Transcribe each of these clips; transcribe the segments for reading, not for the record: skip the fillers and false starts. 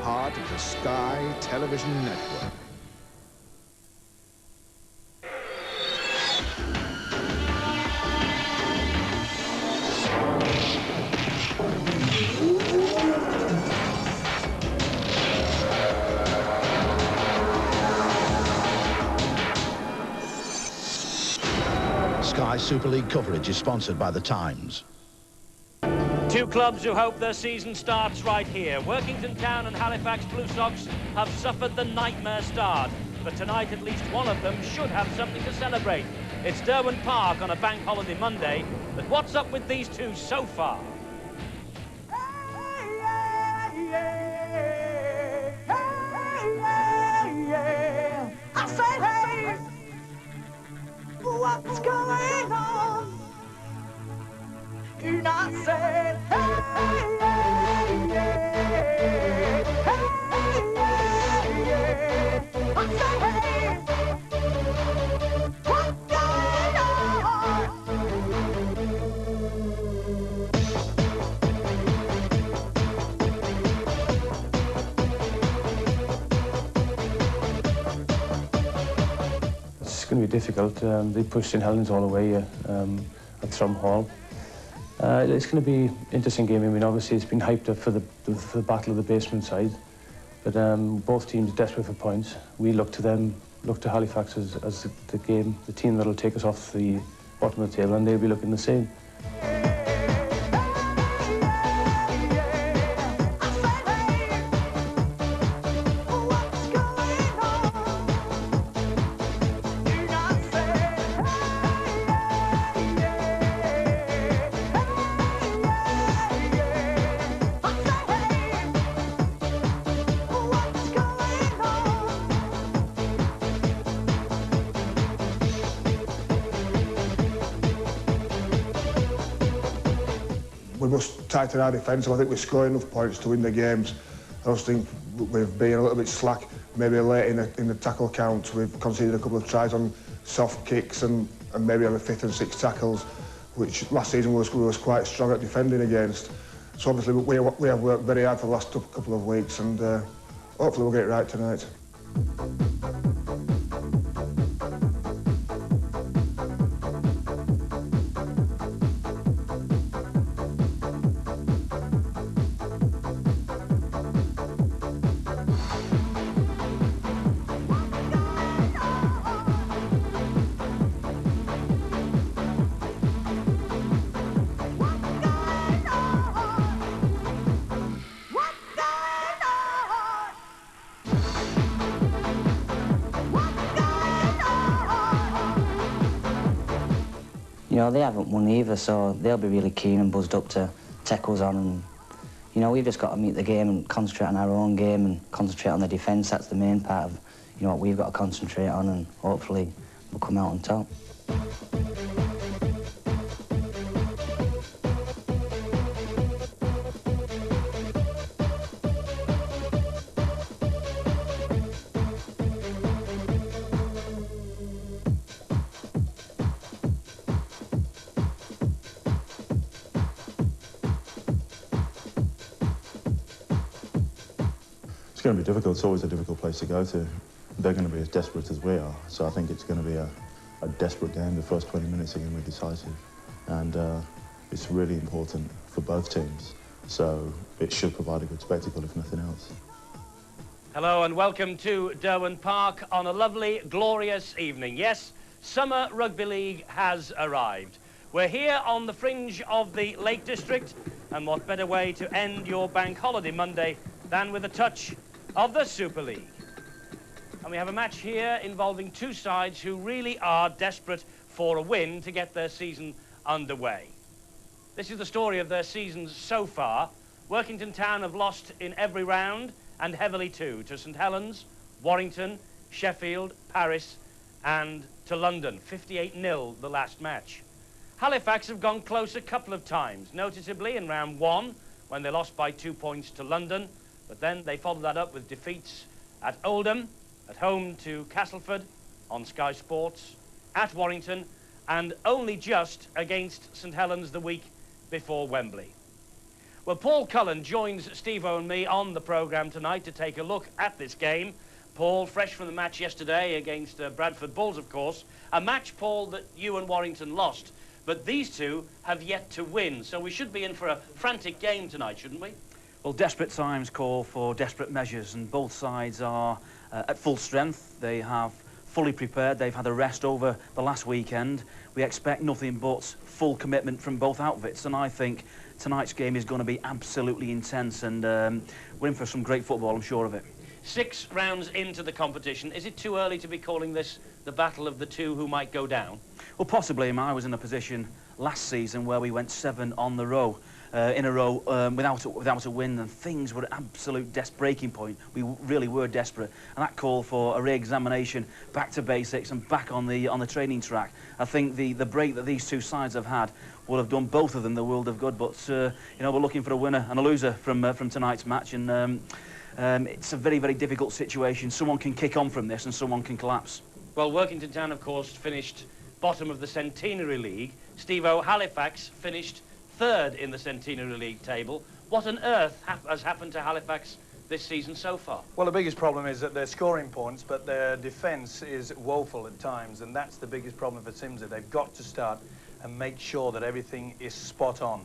part of the Sky Television Network. Sky Super League coverage is sponsored by The Times. Two clubs who hope their season starts right here. Workington Town and Halifax Blue Sox have suffered the nightmare start, but tonight at least one of them should have something to celebrate. It's Derwent Park on a bank holiday Monday, but what's up with these two so far? I said, hey, what's going on? Do not say, hey, I say, hey, what's going on? It's going to be difficult. They pushed St Helens all the way at Thrum Hall. It's going to be an interesting game. I mean, obviously it's been hyped up for the battle of the basement side, but both teams are desperate for points. We look to them, look to Halifax as the team that'll take us off the bottom of the table, and they'll be looking the same. We must tighten our defence. I think we score enough points to win the games. I just think we've been a little bit slack, maybe late in the tackle count. We've conceded a couple of tries on soft kicks and maybe on the fifth and sixth tackles, which last season we was quite strong at defending against. So obviously we have worked very hard for the last couple of weeks, and hopefully we'll get it right tonight. You know, they haven't won either, so they'll be really keen and buzzed up to take us on. And, you know, we've just got to meet the game and concentrate on our own game and concentrate on the defence. That's the main part of, you know, what we've got to concentrate on, and hopefully we'll come out on top. It's going to be difficult. It's always a difficult place to go to. They're going to be as desperate as we are, so I think it's going to be a desperate game. The first 20 minutes are going to be decisive, and it's really important for both teams, so it should provide a good spectacle, if nothing else. Hello and welcome to Derwent Park on a lovely, glorious evening. Yes, Summer Rugby League has arrived. We're here on the fringe of the Lake District, and what better way to end your bank holiday Monday than with a touch of the Super League. And we have a match here involving two sides who really are desperate for a win to get their season underway. This is the story of their seasons so far. Workington Town have lost in every round, and heavily too, to St Helens, Warrington, Sheffield, Paris, and to London. 58-0 the last match. Halifax have gone close a couple of times, noticeably in round 1, when they lost by 2 points to London, but then they followed that up with defeats at Oldham, at home to Castleford on Sky Sports, at Warrington, and only just against St Helens the week before Wembley. Well, Paul Cullen joins Steve-O and me on the programme tonight to take a look at this game. Paul, fresh from the match yesterday against Bradford Bulls, of course. A match, Paul, that you and Warrington lost. But these two have yet to win, so we should be in for a frantic game tonight, shouldn't we? Well, desperate times call for desperate measures, and both sides are at full strength. They have fully prepared. They've had a rest over the last weekend. We expect nothing but full commitment from both outfits, and I think tonight's game is going to be absolutely intense, and we're in for some great football, I'm sure of it. 6 rounds into the competition, is it too early to be calling this the battle of the two who might go down? Well, possibly. I was in a position last season where we went 7 in a row without a win, and things were at absolute breaking point. We really were desperate, and that called for a re-examination, back to basics and back on the training track. I think the break that these two sides have had will have done both of them the world of good, but you know, we're looking for a winner and a loser from tonight's match, and it's a very, very difficult situation. Someone can kick on from this and someone can collapse. Well, Workington Town, of course, finished bottom of the Centenary League. Steve-O, Halifax finished 3rd in the Centenary League table. What on earth has happened to Halifax this season so far? Well, the biggest problem is that they're scoring points, but their defence is woeful at times, and that's the biggest problem for Simsey. They've got to start and make sure that everything is spot on.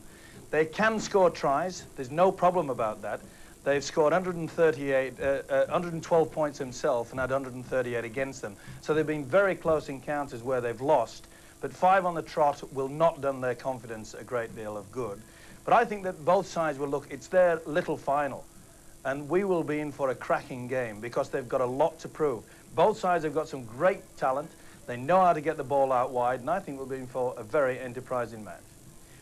They can score tries. There's no problem about that. They've scored 112 points themselves and had 138 against them. So they've been very close encounters where they've lost. But 5 on the trot will not done their confidence a great deal of good. But I think that both sides will look, it's their little final. And we will be in for a cracking game because they've got a lot to prove. Both sides have got some great talent. They know how to get the ball out wide, and I think we'll be in for a very enterprising match.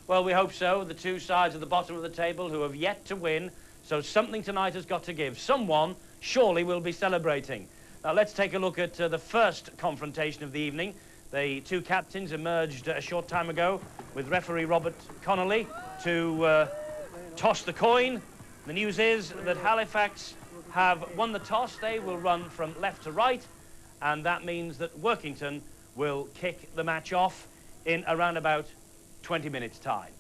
Well, we hope so. The two sides at the bottom of the table who have yet to win. So something tonight has got to give. Someone surely will be celebrating. Now let's take a look at the first confrontation of the evening. The two captains emerged a short time ago with referee Robert Connolly to toss the coin. The news is that Halifax have won the toss. They will run from left to right, and that means that Workington will kick the match off in around about 20 minutes' time.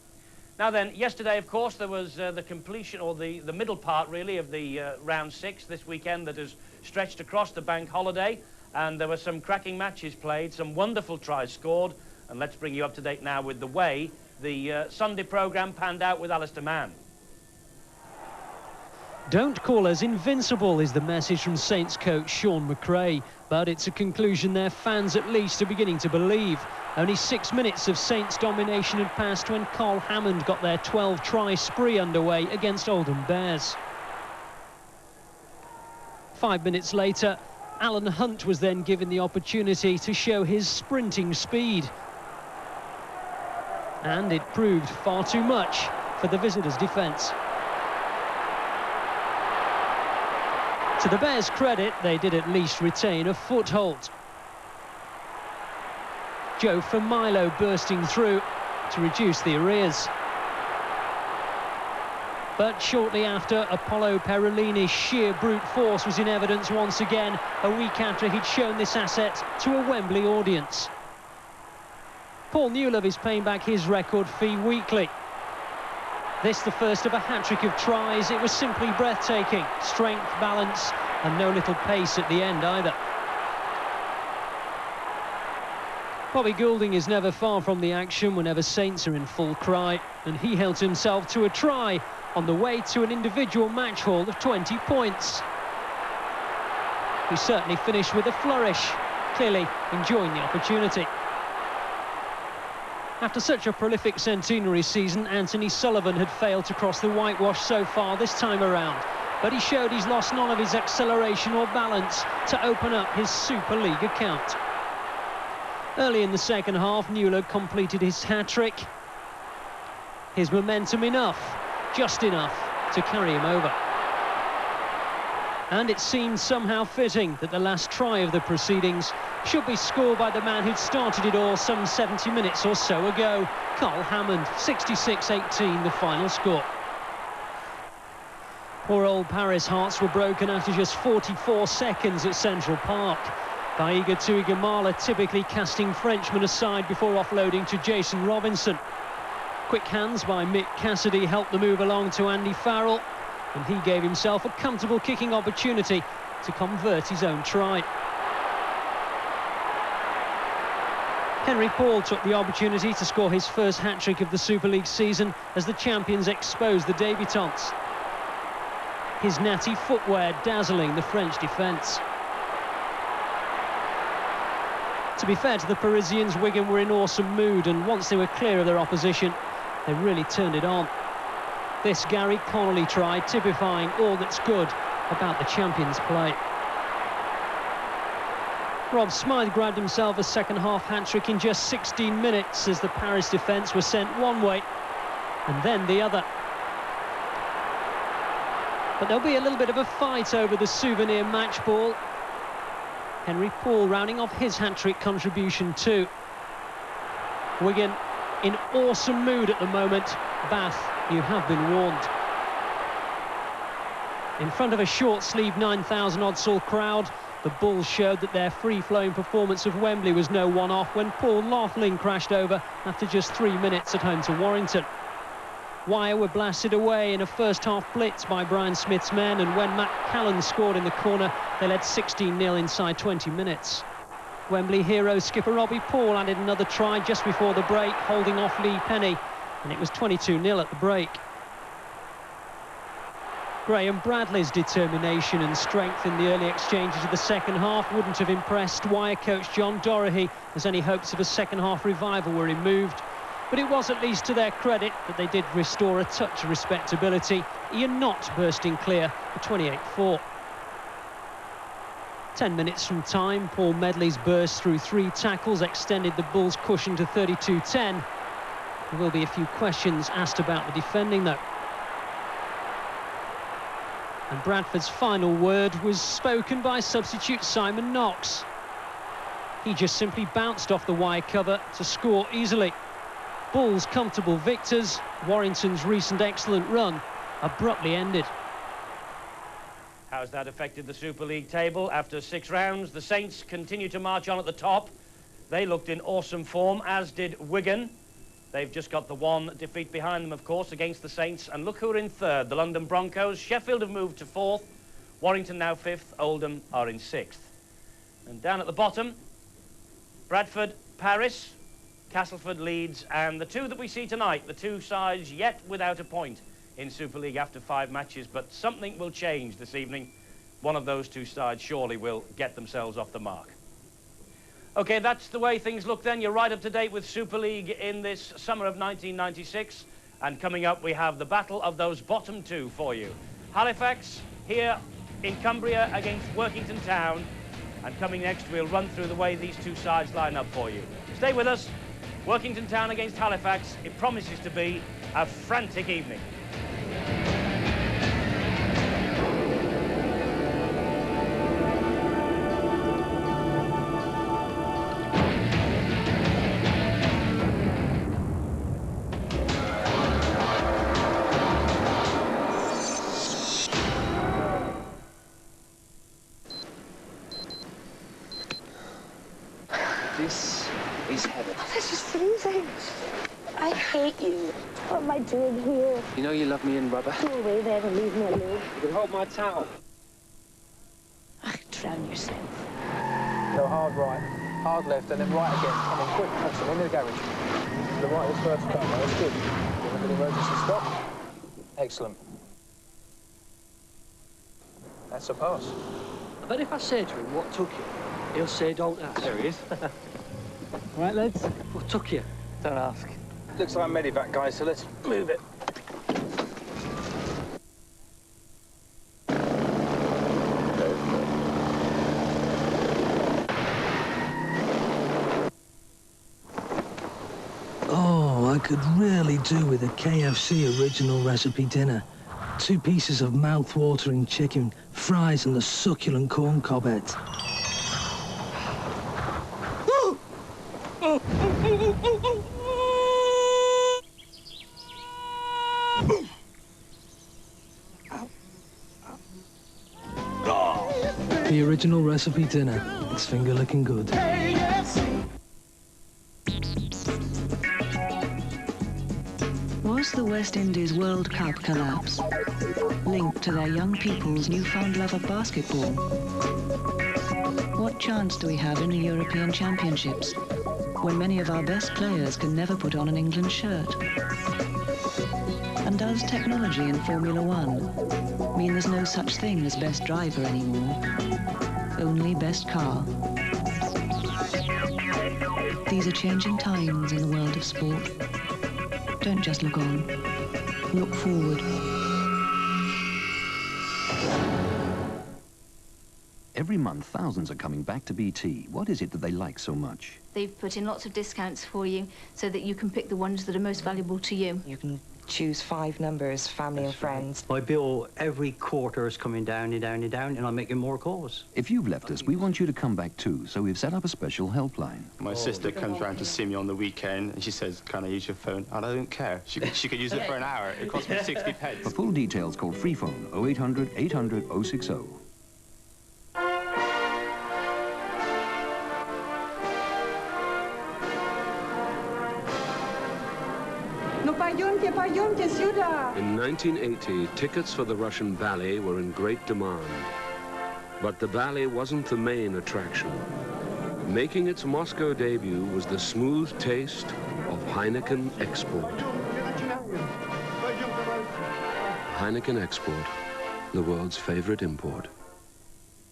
Now then, yesterday, of course, there was the completion, or the middle part, really, of the round 6 this weekend that has stretched across the bank holiday, and there were some cracking matches played, some wonderful tries scored, and let's bring you up to date now with the way the Sunday programme panned out with Alistair Mann. Don't call us invincible is the message from Saints coach Sean McRae, but it's a conclusion their fans at least are beginning to believe. Only 6 minutes of Saints domination had passed when Carl Hammond got their 12-try spree underway against Oldham Bears. 5 minutes later, Alan Hunt was then given the opportunity to show his sprinting speed. And it proved far too much for the visitors' defence. To the Bears' credit, they did at least retain a foothold. Joe Firmilo bursting through to reduce the arrears. But shortly after, Apollo Perolini's sheer brute force was in evidence once again, a week after he'd shown this asset to a Wembley audience. Paul Newlove is paying back his record fee weekly. This the first of a hat-trick of tries. It was simply breathtaking. Strength, balance, and no little pace at the end either. Bobby Goulding is never far from the action whenever Saints are in full cry, and he held himself to a try on the way to an individual match haul of 20 points. He certainly finished with a flourish, clearly enjoying the opportunity. After such a prolific centenary season, Anthony Sullivan had failed to cross the whitewash so far this time around, but he showed he's lost none of his acceleration or balance to open up his Super League account. Early in the second half, Newlove completed his hat-trick. His momentum enough, just enough, to carry him over. And it seemed somehow fitting that the last try of the proceedings should be scored by the man who'd started it all some 70 minutes or so ago, Carl Hammond. 66-18 the final score. Poor old Paris hearts were broken after just 44 seconds at Central Park. Baiga Tuigamala typically casting Frenchmen aside before offloading to Jason Robinson. quick hands by Mick Cassidy helped the move along to Andy Farrell, and he gave himself a comfortable kicking opportunity to convert his own try. Henry Paul took the opportunity to score his first hat-trick of the Super League season as the champions exposed the debutants. His natty footwear dazzling the French defence. To be fair to the Parisians, Wigan were in awesome mood, and once they were clear of their opposition, they really turned it on. This Gary Connolly try typifying all that's good about the champions' play. Rob Smythe grabbed himself a second-half hat-trick in just 16 minutes as the Paris defence were sent one way and then the other. But there'll be a little bit of a fight over the souvenir match ball. Henry Paul rounding off his hat-trick contribution too. Wigan in awesome mood at the moment. Bath, you have been warned. In front of a short-sleeved 9,000-odd-soul crowd, the Bulls showed that their free-flowing performance of Wembley was no one-off when Paul Laughlin crashed over after just 3 minutes at home to Warrington. Wire were blasted away in a first-half blitz by Brian Smith's men, and when Matt Callan scored in the corner, they led 16-0 inside 20 minutes. Wembley hero skipper Robbie Paul added another try just before the break, holding off Lee Penny, and it was 22-0 at the break. Graham Bradley's determination and strength in the early exchanges of the second half wouldn't have impressed Wire coach John Dorahy, as any hopes of a second-half revival were removed. But it was at least to their credit that they did restore a touch of respectability, Ian Knott bursting clear for 28-4. 10 minutes from time, Paul Medley's burst through 3 tackles extended the Bulls' cushion to 32-10. There will be a few questions asked about the defending, though. And Bradford's final word was spoken by substitute Simon Knox. He just simply bounced off the wide cover to score easily. Bulls comfortable victors. Warrington's recent excellent run abruptly ended. How's that affected the Super League table? After 6 rounds, the Saints continue to march on at the top. They looked in awesome form, as did Wigan. They've just got the 1 defeat behind them, of course, against the Saints. And look who are in 3rd, the London Broncos. Sheffield have moved to 4th. Warrington now 5th. Oldham are in 6th. And down at the bottom, Bradford, Paris, Castleford, Leeds, and the 2 that we see tonight, the 2 sides yet without a point in Super League after 5 matches. But something will change this evening. One of those 2 sides surely will get themselves off the mark. OK, that's the way things look then. You're right up to date with Super League in this summer of 1996. And coming up, we have the battle of those bottom 2 for you. Halifax here in Cumbria against Workington Town. And coming next, we'll run through the way these 2 sides line up for you. Stay with us. Workington Town against Halifax. It promises to be a frantic evening. This is heaven. This is freezing. I hate you. What am I doing here? You know you love me in rubber. Go away then and leave me alone. You can hold my towel. Drown yourself. Go hard right, hard left, and then right again. Come on, quick, Hudson, in the garage. The right was first cut, that's good. Look at the emergency stop. Excellent. That's a pass. I bet if I say to him what took you, he'll say don't ask. There he is. Right, lads? What took you? Don't ask. Looks like medevac, guys, so let's move it. Oh, I could really do with a KFC original recipe dinner. 2 pieces of mouth-watering chicken, fries and the succulent corn cob heads. The original recipe dinner. It's finger-licking good. West Indies World Cup collapse, linked to their young people's newfound love of basketball? What chance do we have in the European Championships, when many of our best players can never put on an England shirt? And does technology in Formula One mean there's no such thing as best driver anymore? Only best car. These are changing times in the world of sport. Don't just look on. Look forward. Every month, thousands are coming back to BT. What is it that they like so much? They've put in lots of discounts for you so that you can pick the ones that are most valuable to you. You can choose 5 numbers, family and friends. My bill every quarter is coming down and down and down, and I'm making more calls. If you've left us, we want you to come back too, so we've set up a special helpline. My sister comes round to see me on the weekend, and she says, can I use your phone? And I don't care. She could use it for an hour. It costs me 60 pence. For full details, call free phone 0800 800 060. In 1980, tickets for the Russian ballet were in great demand. But the ballet wasn't the main attraction. Making its Moscow debut was the smooth taste of Heineken Export. Heineken Export, the world's favorite import.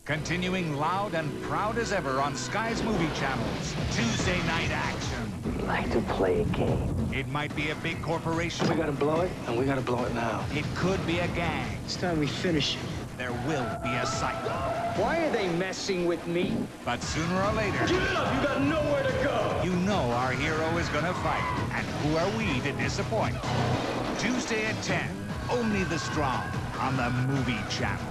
Continuing loud and proud as ever on Sky's movie channels. Tuesday night action. We'd like to play a game. It might be a big corporation. We gotta blow it, and we gotta blow it now. It could be a gang. It's time we finish it. There will be a cycle. Why are they messing with me? But sooner or later... Give it up! You got nowhere to go! You know our hero is gonna fight. And who are we to disappoint? Tuesday at 10, only the strong on the movie channel.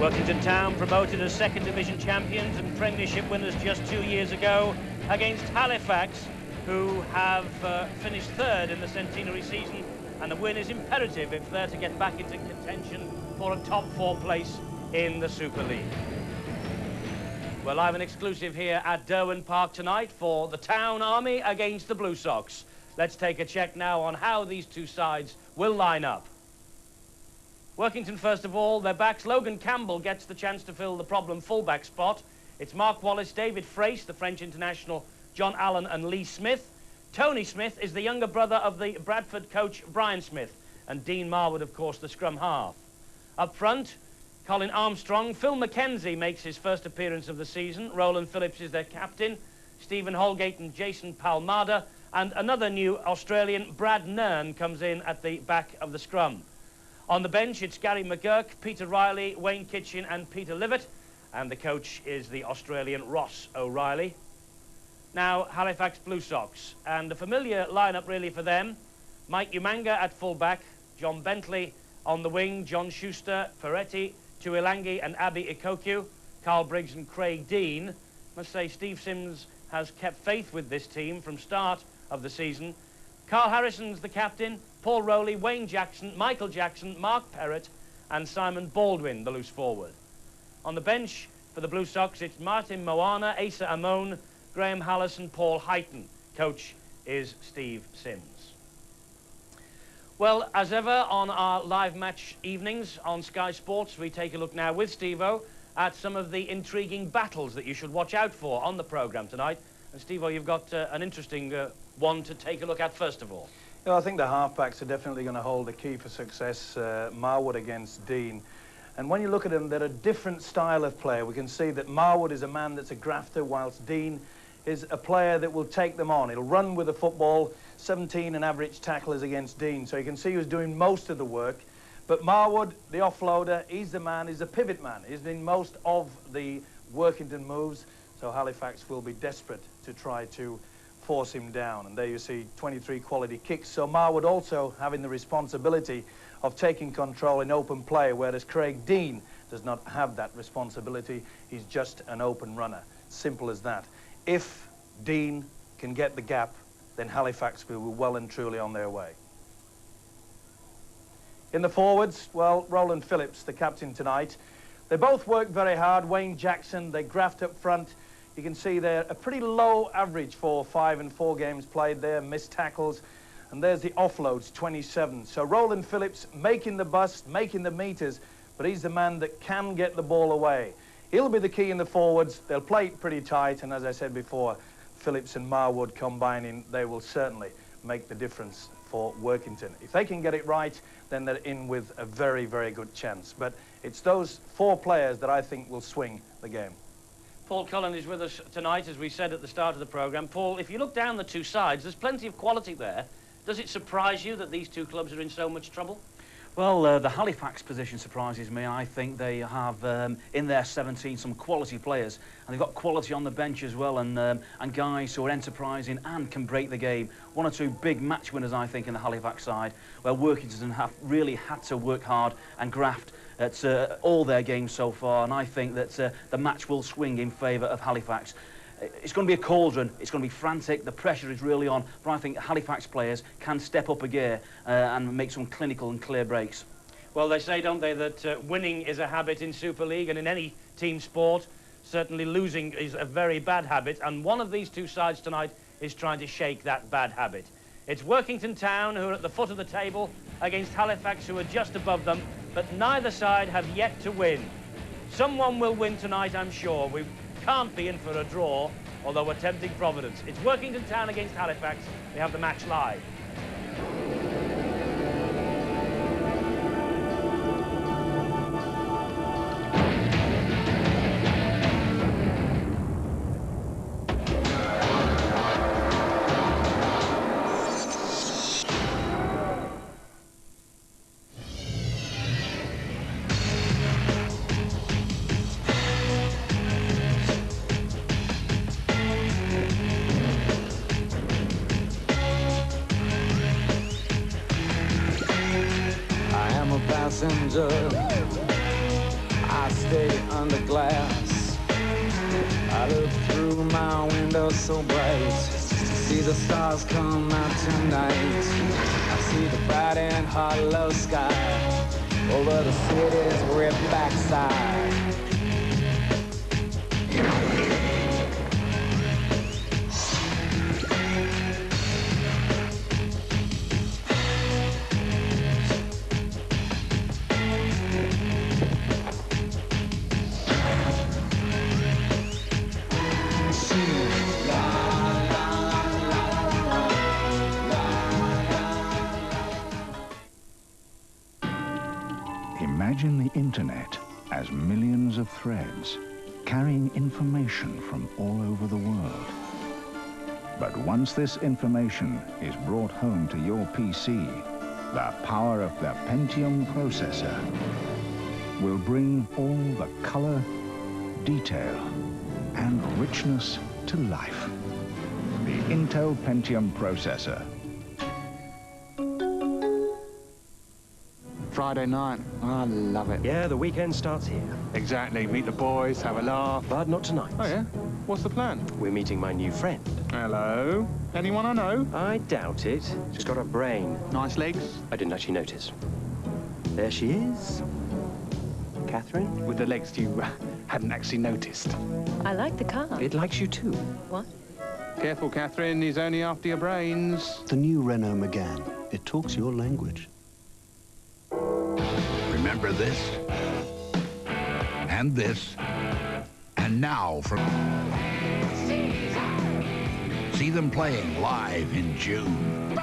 Workington Town promoted as second division champions and premiership winners just 2 years ago against Halifax, who have finished third in the centenary season, and the win is imperative if they're to get back into contention for a top 4 place in the Super League. We're live and exclusive here at Derwent Park tonight for the Town Army against the Blue Sox. Let's take a check now on how these two sides will line up. Workington, first of all, their backs. Logan Campbell gets the chance to fill the problem fullback spot. It's Mark Wallace, David Frace, the French international, John Allen and Lee Smith. Tony Smith is the younger brother of the Bradford coach, Brian Smith, and Dean Marwood, of course, the scrum half. Up front, Colin Armstrong. Phil McKenzie makes his first appearance of the season. Roland Phillips is their captain. Stephen Holgate and Jason Palmada. And another new Australian, Brad Nern, comes in at the back of the scrum. On the bench, it's Gary McGurk, Peter Riley, Wayne Kitchen and Peter Livett, and the coach is the Australian Ross O'Reilly. Now, Halifax Blue Sox, and a familiar lineup really for them. Mike Umanga at fullback, John Bentley on the wing, John Schuster, Ferretti, Tuilangi and Abby Ikoku, Carl Briggs and Craig Dean. Must say Steve Sims has kept faith with this team from start of the season. Carl Harrison's the captain, Paul Rowley, Wayne Jackson, Michael Jackson, Mark Perrott and Simon Baldwin, the loose forward. On the bench for the Blue Sox, it's Martin Moana, Asa Amon, Graham Hallis and Paul Heighton. Coach is Steve Sims. Well, as ever, on our live match evenings on Sky Sports, we take a look now with Steve-O at some of the intriguing battles that you should watch out for on the programme tonight. And Steve-O, you've got an interesting one to take a look at first of all. Yeah, I think the halfbacks are definitely going to hold the key for success, Marwood against Dean. And when you look at them, they're a different style of player. We can see that Marwood is a man that's a grafter, whilst Dean is a player that will take them on. He'll run with the football, 17 and average tacklers against Dean. So you can see who's doing most of the work. But Marwood, the offloader, he's the man, he's a pivot man. He's doing most of the Workington moves. So Halifax will be desperate to try to force him down. And there you see 23 quality kicks. So Marwood also having the responsibility of taking control in open play, whereas Craig Dean, does not have that responsibility. He's just an open runner. Simple as that. If Dean can get the gap, then Halifax will be well and truly on their way. In the forwards, well, Roland Phillips, the captain tonight. They both work very hard. Wayne Jackson, they graft up front. You can see they're a pretty low average for 5 and 4 games played there, missed tackles. And there's the offloads, 27. So Roland Phillips making the bust, making the meters, but he's the man that can get the ball away. He'll be the key in the forwards. They'll play it pretty tight, and as I said before, Phillips and Marwood combining, they will certainly make the difference for Workington. If they can get it right, then they're in with a very, very good chance. But it's those 4 players that I think will swing the game. Paul Cullen is with us tonight, as we said at the start of the programme. Paul, if you look down the two sides, there's plenty of quality there. Does it surprise you that these two clubs are in so much trouble? Well, the Halifax position surprises me. I think they have in their 17 some quality players, and they've got quality on the bench as well, and guys who are enterprising and can break the game. 1 or 2 big match winners, I think, in the Halifax side, where Workington have really had to work hard and graft at all their games so far, and I think that the match will swing in favour of Halifax. It's going to be a cauldron, it's going to be frantic, the pressure is really on, but I think Halifax players can step up a gear and make some clinical and clear breaks. Well, they say, don't they, that winning is a habit in Super League, and in any team sport, certainly losing is a very bad habit, and one of these two sides tonight is trying to shake that bad habit. It's Workington Town, who are at the foot of the table, against Halifax, who are just above them, but neither side have yet to win. Someone will win tonight, I'm sure. We can't be in for a draw, although we're tempting Providence. It's Workington Town against Halifax. We have the match live. Passenger, I stay under glass. I look through my window so bright, see the stars come out tonight. I see the bright and hollow sky over the city's ripped backside. Imagine the internet as millions of threads carrying information from all over the world. But once this information is brought home to your PC, the power of the Pentium processor will bring all the color, detail, and richness to life. The Intel Pentium processor. Friday night. I love it. Yeah, the weekend starts here. Exactly. Meet the boys, have a laugh. But not tonight. Oh, yeah? What's the plan? We're meeting my new friend. Hello? Anyone I know? I doubt it. She's got a brain. Nice legs? I didn't actually notice. There she is. Catherine? With the legs you hadn't actually noticed. I like the car. It likes you too. What? Careful, Catherine. He's only after your brains. The new Renault Megane. It talks your language. Remember this, and this, and now from... See them playing live in June.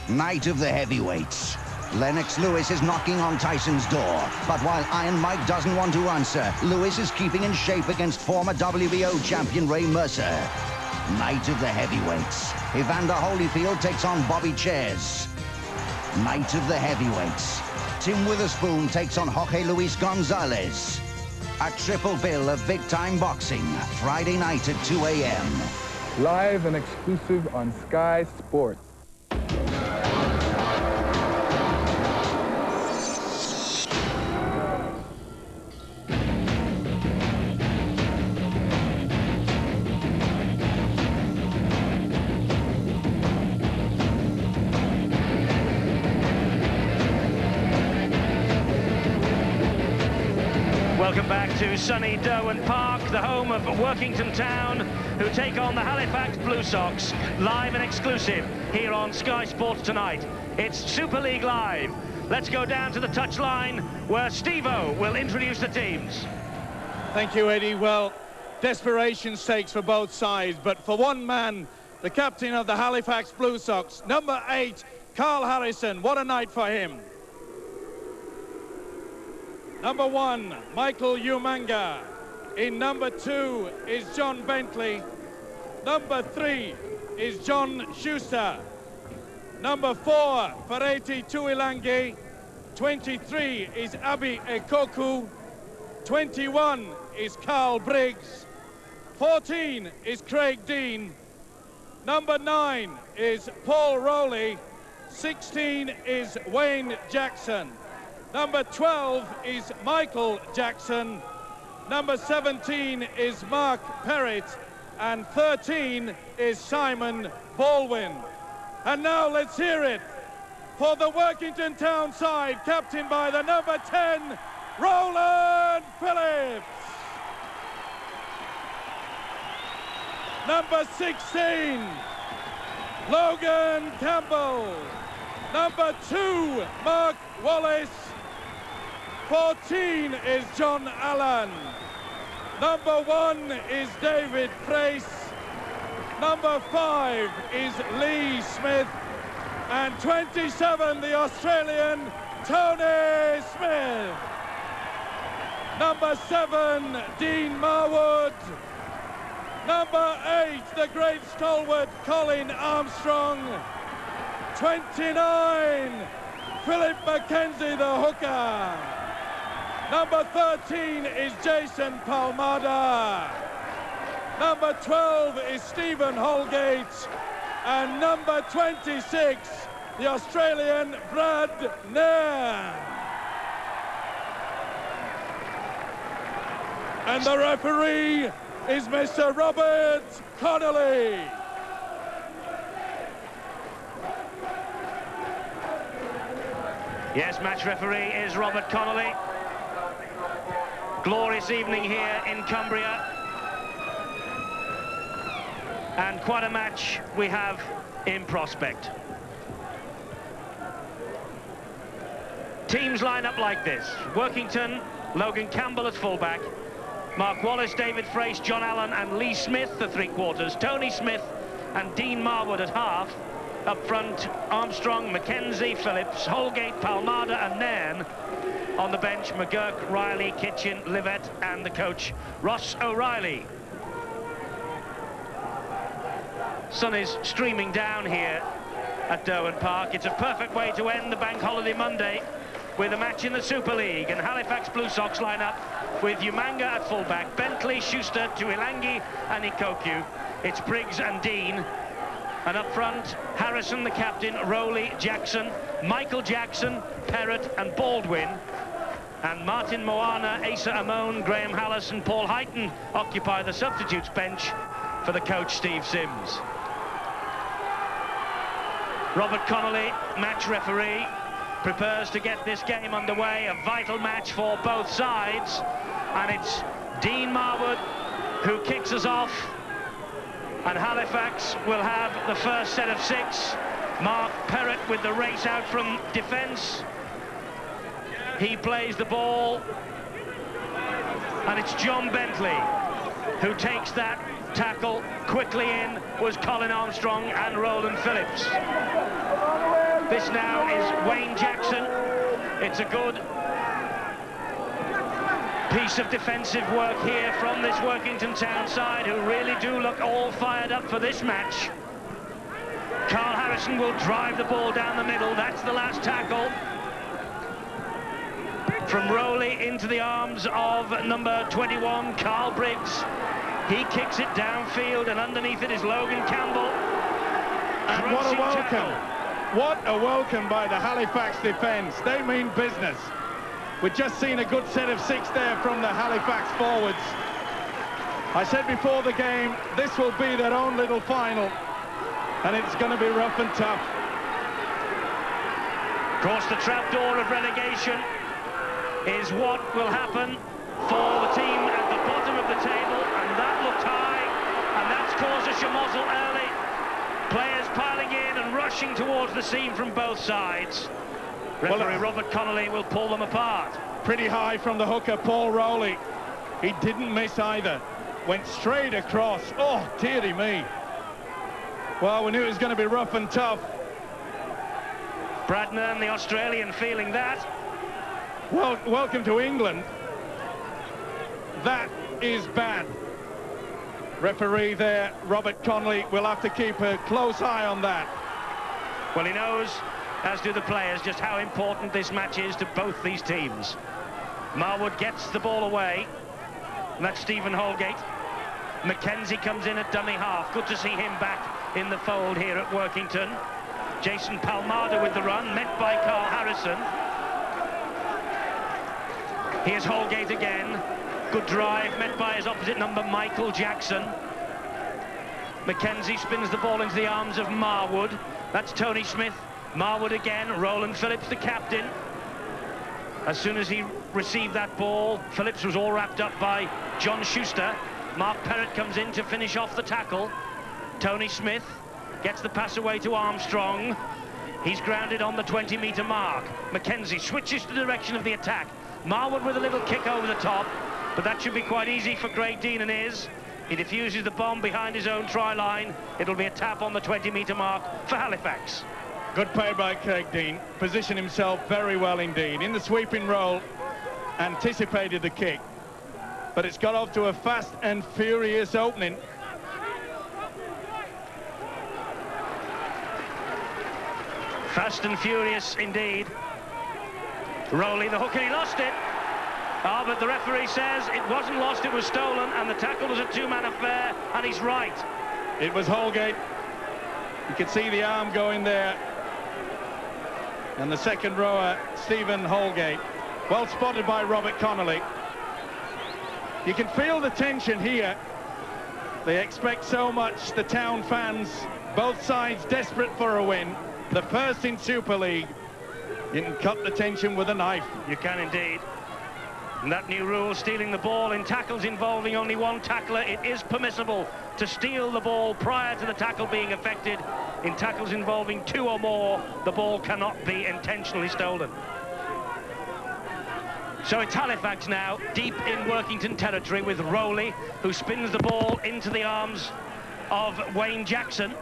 Night of the heavyweights. Lennox Lewis is knocking on Tyson's door, but while Iron Mike doesn't want to answer, Lewis is keeping in shape against former WBO champion Ray Mercer. Night of the heavyweights. Evander Holyfield takes on Bobby Chairs. Night of the heavyweights. Tim Witherspoon takes on Jorge Luis Gonzalez. A triple bill of big-time boxing, Friday night at 2 a.m. Live and exclusive on Sky Sports. Welcome back to sunny Derwent Park, the home of Workington Town, who take on the Halifax Blue Sox, live and exclusive here on Sky Sports tonight. It's Super League Live. Let's go down to the touchline where Steve-O will introduce the teams. Thank you, Eddie. Well, desperation stakes for both sides, but for one man, the captain of the Halifax Blue Sox, number 8, Carl Harrison. What a night for him. Number 1, Michael Umanga. In number 2 is John Bentley. Number 3 is John Schuster. Number 4, Ferretti Tuilangi. 23 is Abi Ekoku. 21 is Carl Briggs. 14 is Craig Dean. Number 9 is Paul Rowley. 16 is Wayne Jackson. Number 12 is Michael Jackson. Number 17 is Mark Perrett. And 13 is Simon Baldwin. And now let's hear it for the Workington Town side, captained by the number 10, Roland Phillips. Number 16, Logan Campbell. Number 2, Mark Wallace. 14 is John Allen. Number 1 is David Price. Number 5 is Lee Smith. And 27, the Australian, Tony Smith. Number 7, Dean Marwood. Number 8, the great stalwart, Colin Armstrong. 29, Philip McKenzie, the hooker. Number 13 is Jason Palmada. Number 12 is Stephen Holgate. And number 26, the Australian Brad Nairn. And the referee is Mr. Robert Connolly. Yes, match referee is Robert Connolly. Glorious evening here in Cumbria. And quite a match we have in prospect. Teams line up like this. Workington, Logan Campbell at fullback. Mark Wallace, David Frace, John Allen and Lee Smith, the three-quarters. Tony Smith and Dean Marwood at half. Up front, Armstrong, McKenzie, Phillips, Holgate, Palmada and Nairn. On the bench, McGurk, Riley, Kitchen, Livett and the coach, Ross O'Reilly. Sun is streaming down here at Derwent Park. It's a perfect way to end the Bank Holiday Monday with a match in the Super League. And Halifax Blue Sox line up with Umanga at fullback, Bentley, Schuster, Tuilangi and Ikoku. It's Briggs and Dean. And up front, Harrison, the captain, Rowley, Jackson, Michael Jackson, Perrett and Baldwin. And Martin Moana, Asa Amon, Graham Hallis and Paul Heighton occupy the substitutes bench for the coach, Steve Sims. Robert Connolly, match referee, prepares to get this game underway, a vital match for both sides. And it's Dean Marwood who kicks us off. And Halifax will have the first set of 6. Mark Perrett with the race out from defence. He plays the ball. And it's John Bentley who takes that tackle. Quickly in was Colin Armstrong and Roland Phillips. This now is Wayne Jackson. It's a good piece of defensive work here from this Workington Town side, who really do look all fired up for this match. Carl Harrison will drive the ball down the middle. That's the last tackle. From Rowley into the arms of number 21, Carl Briggs. He kicks it downfield, and underneath it is Logan Campbell. And what a welcome. What a welcome by the Halifax defence. They mean business. We've just seen a good set of 6 there from the Halifax forwards. I said before the game, this will be their own little final, and it's going to be rough and tough. Of course, the trapdoor of relegation is what will happen for the team at the bottom of the table, and that looked high, and that's caused a schmozzle early. Players piling in and rushing towards the scene from both sides. Referee Robert Connolly will pull them apart. Pretty high from the hooker, Paul Rowley. He didn't miss either. Went straight across. Oh, dearie me. Well, we knew it was going to be rough and tough. Bradnan, the Australian, feeling that. Well, welcome to England. That is bad. Referee there, Robert Connolly, will have to keep a close eye on that. Well, he knows, as do the players, just how important this match is to both these teams. Marwood gets the ball away, and that's Stephen Holgate. Mackenzie comes in at dummy half. Good to see him back in the fold here at Workington. Jason Palmada with the run, met by Carl Harrison. Here's Holgate again. Good drive, met by his opposite number, Michael Jackson. Mackenzie spins the ball into the arms of Marwood. That's Tony Smith. Marwood again, Roland Phillips, the captain. As soon as he received that ball, Phillips was all wrapped up by John Schuster. Mark Perrott comes in to finish off the tackle. Tony Smith gets the pass away to Armstrong. He's grounded on the 20-metre mark. Mackenzie switches the direction of the attack. Marwood with a little kick over the top, but that should be quite easy for Craig Dean, and is. He defuses the bomb behind his own try line. It'll be a tap on the 20-metre mark for Halifax. Good play by Craig Dean. Positioned himself very well indeed. In the sweeping role, anticipated the kick. But it's got off to a fast and furious opening. Fast and furious indeed. Rowley, the hooker, he lost it. Ah, but the referee says it wasn't lost, it was stolen, and the tackle was a two-man affair, and he's right. It was Holgate. You could see the arm going there. And the second rower, Stephen Holgate. Well spotted by Robert Connolly. You can feel the tension here. They expect so much, the town fans. Both sides desperate for a win. The first in Super League. You can cut the tension with a knife. You can indeed. And that new rule, stealing the ball in tackles involving only one tackler, it is permissible to steal the ball prior to the tackle being effected. In tackles involving two or more, the ball cannot be intentionally stolen. So it's Halifax now, deep in Workington territory, with Rowley, who spins the ball into the arms of Wayne Jackson.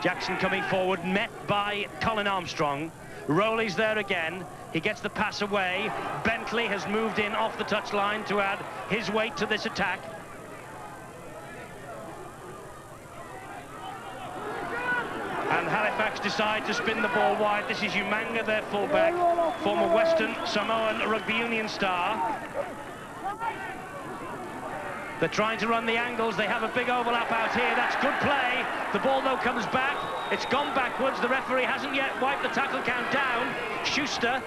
Jackson coming forward, met by Colin Armstrong. Rowley's there again. He gets the pass away. Bentley has moved in off the touchline to add his weight to this attack. And Halifax decide to spin the ball wide. This is Umanga, their fullback, former Western Samoan rugby union star. They're trying to run the angles. They have a big overlap out here. That's good play. The ball, though, comes back. It's gone backwards. The referee hasn't yet wiped the tackle count down. Schuster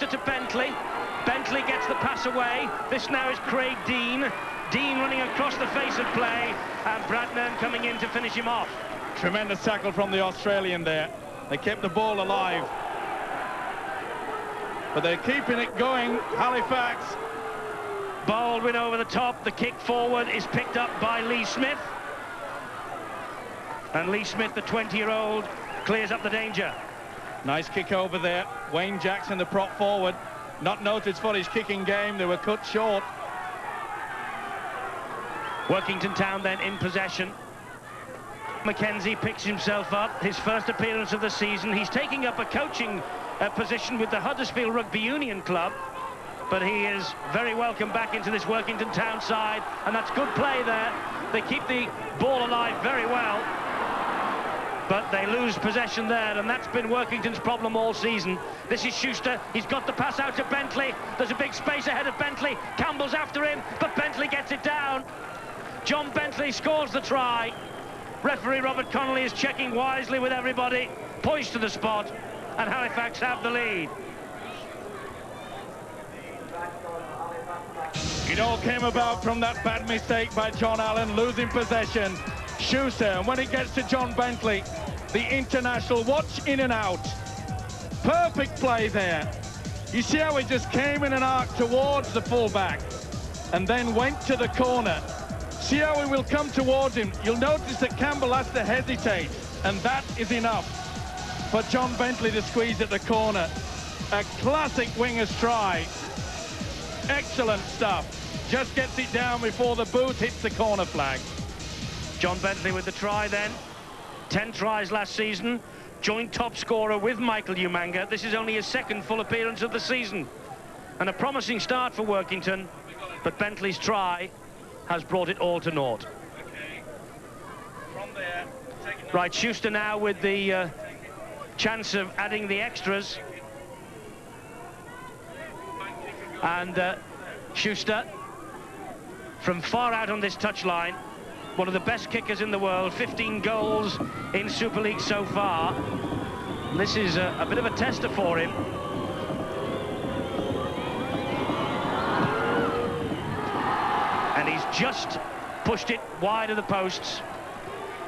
to Bentley. Bentley gets the pass away. This now is Craig Dean. Dean running across the face of play, and Bradnan coming in to finish him off. Tremendous tackle from the Australian there. They kept the ball alive. But they're keeping it going, Halifax. Baldwin over the top. The kick forward is picked up by Lee Smith. And Lee Smith, the 20-year-old, clears up the danger. Nice kick over there. Wayne Jackson, the prop forward, not noticed for his kicking game. They were cut short. Workington Town then in possession. Mackenzie picks himself up, his first appearance of the season. He's taking up a coaching position with the Huddersfield Rugby Union Club, but he is very welcome back into this Workington Town side, and that's good play there. They keep the ball alive very well, but they lose possession there, and that's been Workington's problem all season. This is Schuster. He's got the pass out to Bentley. There's a big space ahead of Bentley. Campbell's after him, but Bentley gets it down. John Bentley scores the try. Referee Robert Connolly is checking wisely with everybody, poised to the spot, and Halifax have the lead. It all came about from that bad mistake by John Allen, losing possession. Schuster, and when it gets to John Bentley, the international, watch in and out. Perfect play there. You see how he just came in an arc towards the fullback and then went to the corner. See how he will come towards him. You'll notice that Campbell has to hesitate, and that is enough for John Bentley to squeeze at the corner. A classic winger's try. Excellent stuff. Just gets it down before the boot hits the corner flag. John Bentley with the try then. 10 tries last season. Joint top scorer with Michael Umanga. This is only his second full appearance of the season. And a promising start for Workington, but Bentley's try has brought it all to naught. Right, Schuster now with the chance of adding the extras. And Schuster, from far out on this touchline, one of the best kickers in the world, 15 goals in Super League so far. This is a bit of a tester for him. And he's just pushed it wide of the posts.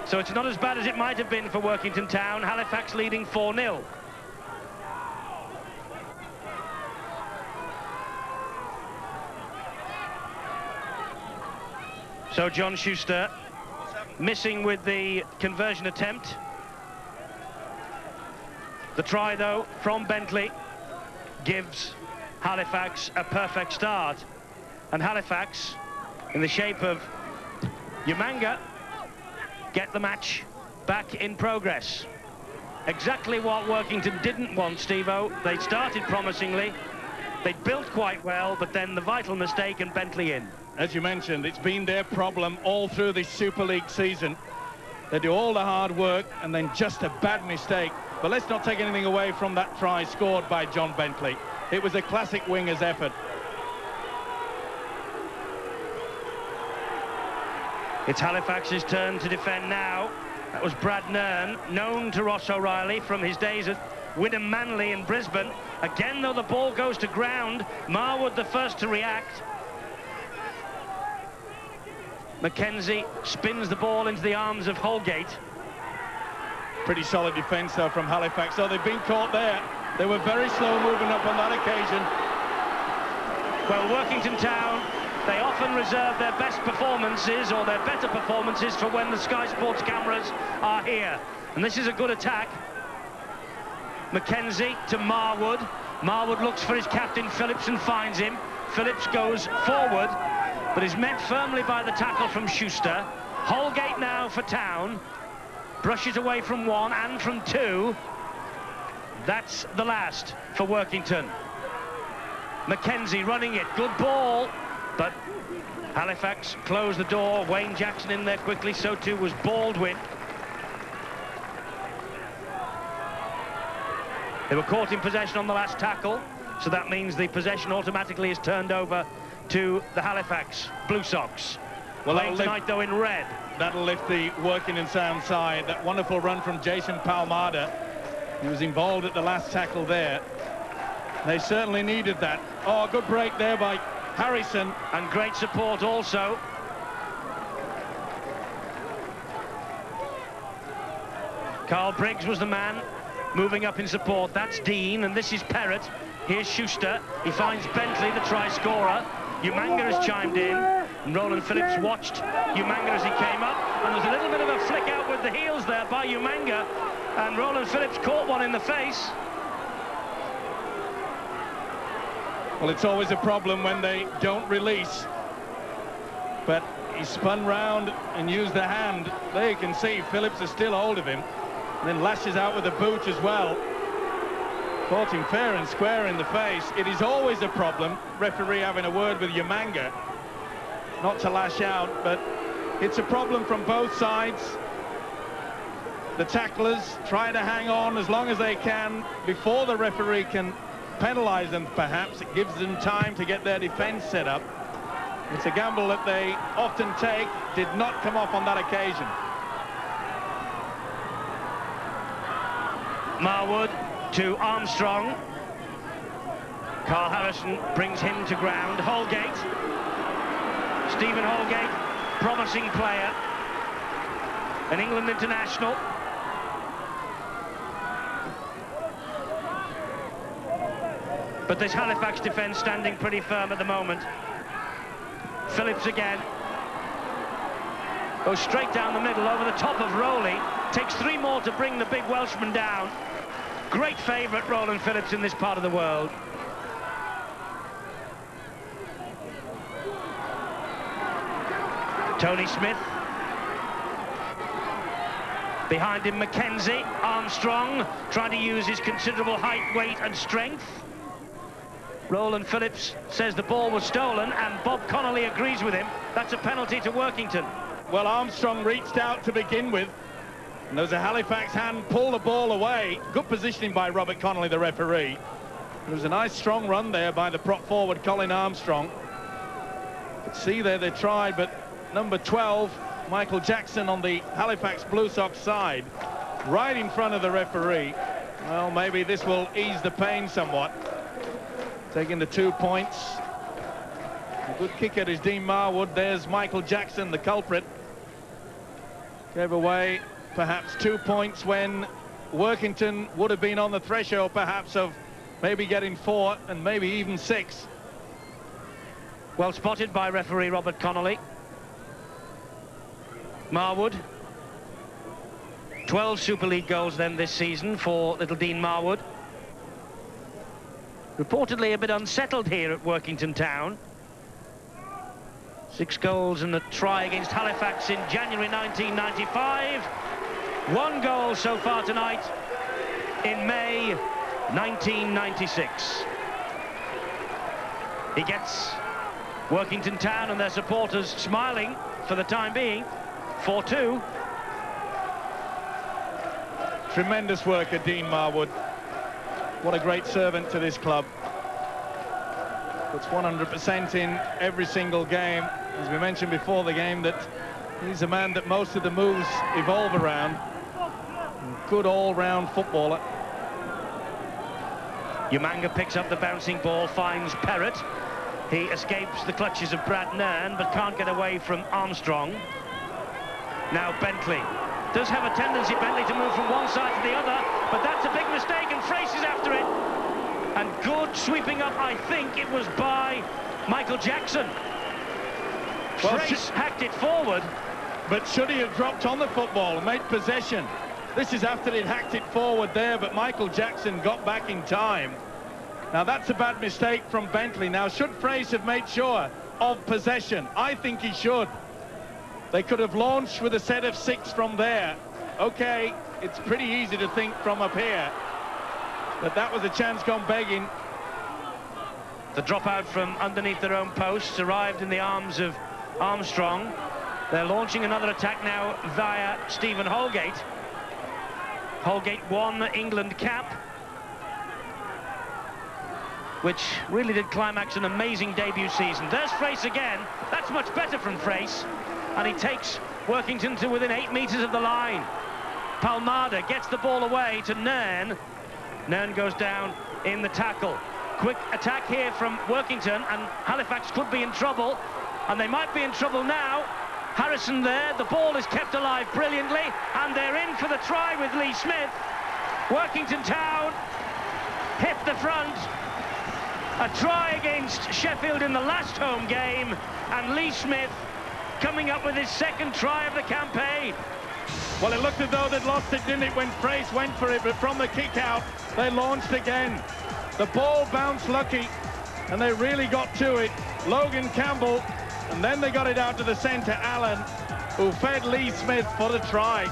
So it's not as bad as it might have been for Workington Town. Halifax leading 4-0. So John Schuster missing with the conversion attempt. The try, though, from Bentley gives Halifax a perfect start. And Halifax, in the shape of Umanga, get the match back in progress. Exactly what Workington didn't want, Steve-O. They started promisingly, they built quite well, but then the vital mistake and Bentley in. As you mentioned, it's been their problem all through this Super League season. They do all the hard work and then just a bad mistake. But let's not take anything away from that try scored by John Bentley. It was a classic winger's effort. It's Halifax's turn to defend now. That was Brad Nern, known to Ross O'Reilly from his days at Wynnum Manley in Brisbane. Again, though, the ball goes to ground. Marwood the first to react. Mackenzie spins the ball into the arms of Holgate. Pretty solid defence, though, from Halifax. So they've been caught there. They were very slow moving up on that occasion. Well, Workington Town, they often reserve their best performances or their better performances for when the Sky Sports cameras are here. And this is a good attack. Mackenzie to Marwood. Marwood looks for his captain, Phillips, and finds him. Phillips goes forward, but is met firmly by the tackle from Schuster. Holgate now for Town. Brushes away from one and from two. That's the last for Workington. Mackenzie running it. Good ball. But Halifax closed the door. Wayne Jackson in there quickly. So too was Baldwin. They were caught in possession on the last tackle. So that means the possession automatically is turned over to the Halifax Blue Sox. Well, playing tonight, though, in red. That'll lift the Workington Sound side. That wonderful run from Jason Palmada. He was involved at the last tackle there. They certainly needed that. Oh, good break there by Harrison. And great support also. Carl Briggs was the man moving up in support. That's Dean, and this is Perrott. Here's Schuster. He finds Bentley, the try scorer. Umanga has chimed in, and Roland Phillips watched Umanga as he came up, and there's a little bit of a flick out with the heels there by Umanga, and Roland Phillips caught one in the face. Well, it's always a problem when they don't release, but he spun round and used the hand. There you can see Phillips is still hold of him, and then lashes out with the boot as well. Caught him fair and square in the face. It is always a problem, referee having a word with Umanga, not to lash out, but it's a problem from both sides. The tacklers try to hang on as long as they can before the referee can penalise them, perhaps. It gives them time to get their defence set up. It's a gamble that they often take. Did not come off on that occasion. Marwood to Armstrong. Carl Harrison brings him to ground. Holgate. Stephen Holgate, promising player. An England international. But this Halifax defence standing pretty firm at the moment. Phillips again. Goes straight down the middle over the top of Rowley. Takes 3 more to bring the big Welshman down. Great favourite, Roland Phillips, in this part of the world. Tony Smith. Behind him, Mackenzie. Armstrong trying to use his considerable height, weight and strength. Roland Phillips says the ball was stolen, and Bob Connolly agrees with him. That's a penalty to Workington. Well, Armstrong reached out to begin with, and there was a Halifax hand, pulled the ball away. Good positioning by Robert Connolly, the referee. There was a nice strong run there by the prop forward, Colin Armstrong. But see there, they tried, but number 12, Michael Jackson, on the Halifax Blue Sox side, right in front of the referee. Well, maybe this will ease the pain somewhat. Taking the 2 points. A good kicker is Dean Marwood. There's Michael Jackson, the culprit. Gave away perhaps 2 points when Workington would have been on the threshold perhaps of maybe getting 4 and maybe even 6. Well spotted by referee Robert Connolly. Marwood. 12 Super League goals then this season for little Dean Marwood. Reportedly a bit unsettled here at Workington Town. 6 goals and a try against Halifax in January 1995. 1 goal so far tonight in May 1996. He gets Workington Town and their supporters smiling for the time being. 4-2. Tremendous worker, Dean Marwood. What a great servant to this club. Puts 100% in every single game. As we mentioned before the game, that he's a man that most of the moves evolve around. Good all-round footballer. Umanga picks up the bouncing ball, finds Perrott. He escapes the clutches of Brad Nairn, but can't get away from Armstrong. Now Bentley. Does have a tendency, Bentley, to move from one side to the other, but that's a big mistake, and Frace is after it. And good sweeping up, I think it was by Michael Jackson. Well, Frace hacked it forward. But should he have dropped on the football and made possession? This is after he'd hacked it forward there, but Michael Jackson got back in time. Now that's a bad mistake from Bentley. Now should Frace have made sure of possession? I think he should. They could have launched with a set of 6 from there. Okay, it's pretty easy to think from up here, but that was a chance gone begging. The dropout from underneath their own posts arrived in the arms of Armstrong. They're launching another attack now via Stephen Holgate. Holgate won England cap, which really did climax an amazing debut season. There's Frace again. That's much better from Frace. And he takes Workington to within 8 metres of the line. Palmada gets the ball away to Nairn. Nairn goes down in the tackle. Quick attack here from Workington, and Halifax could be in trouble, and they might be in trouble now. Harrison there, the ball is kept alive brilliantly, and they're in for the try with Lee Smith. Workington Town hit the front. A try against Sheffield in the last home game, and Lee Smith coming up with his 2nd try of the campaign. Well, it looked as though they'd lost it, didn't it, when Frace went for it, but from the kick out, they launched again. The ball bounced lucky, and they really got to it. Logan Campbell And then they got it out to the centre, Allen, who fed Lee Smith for the try.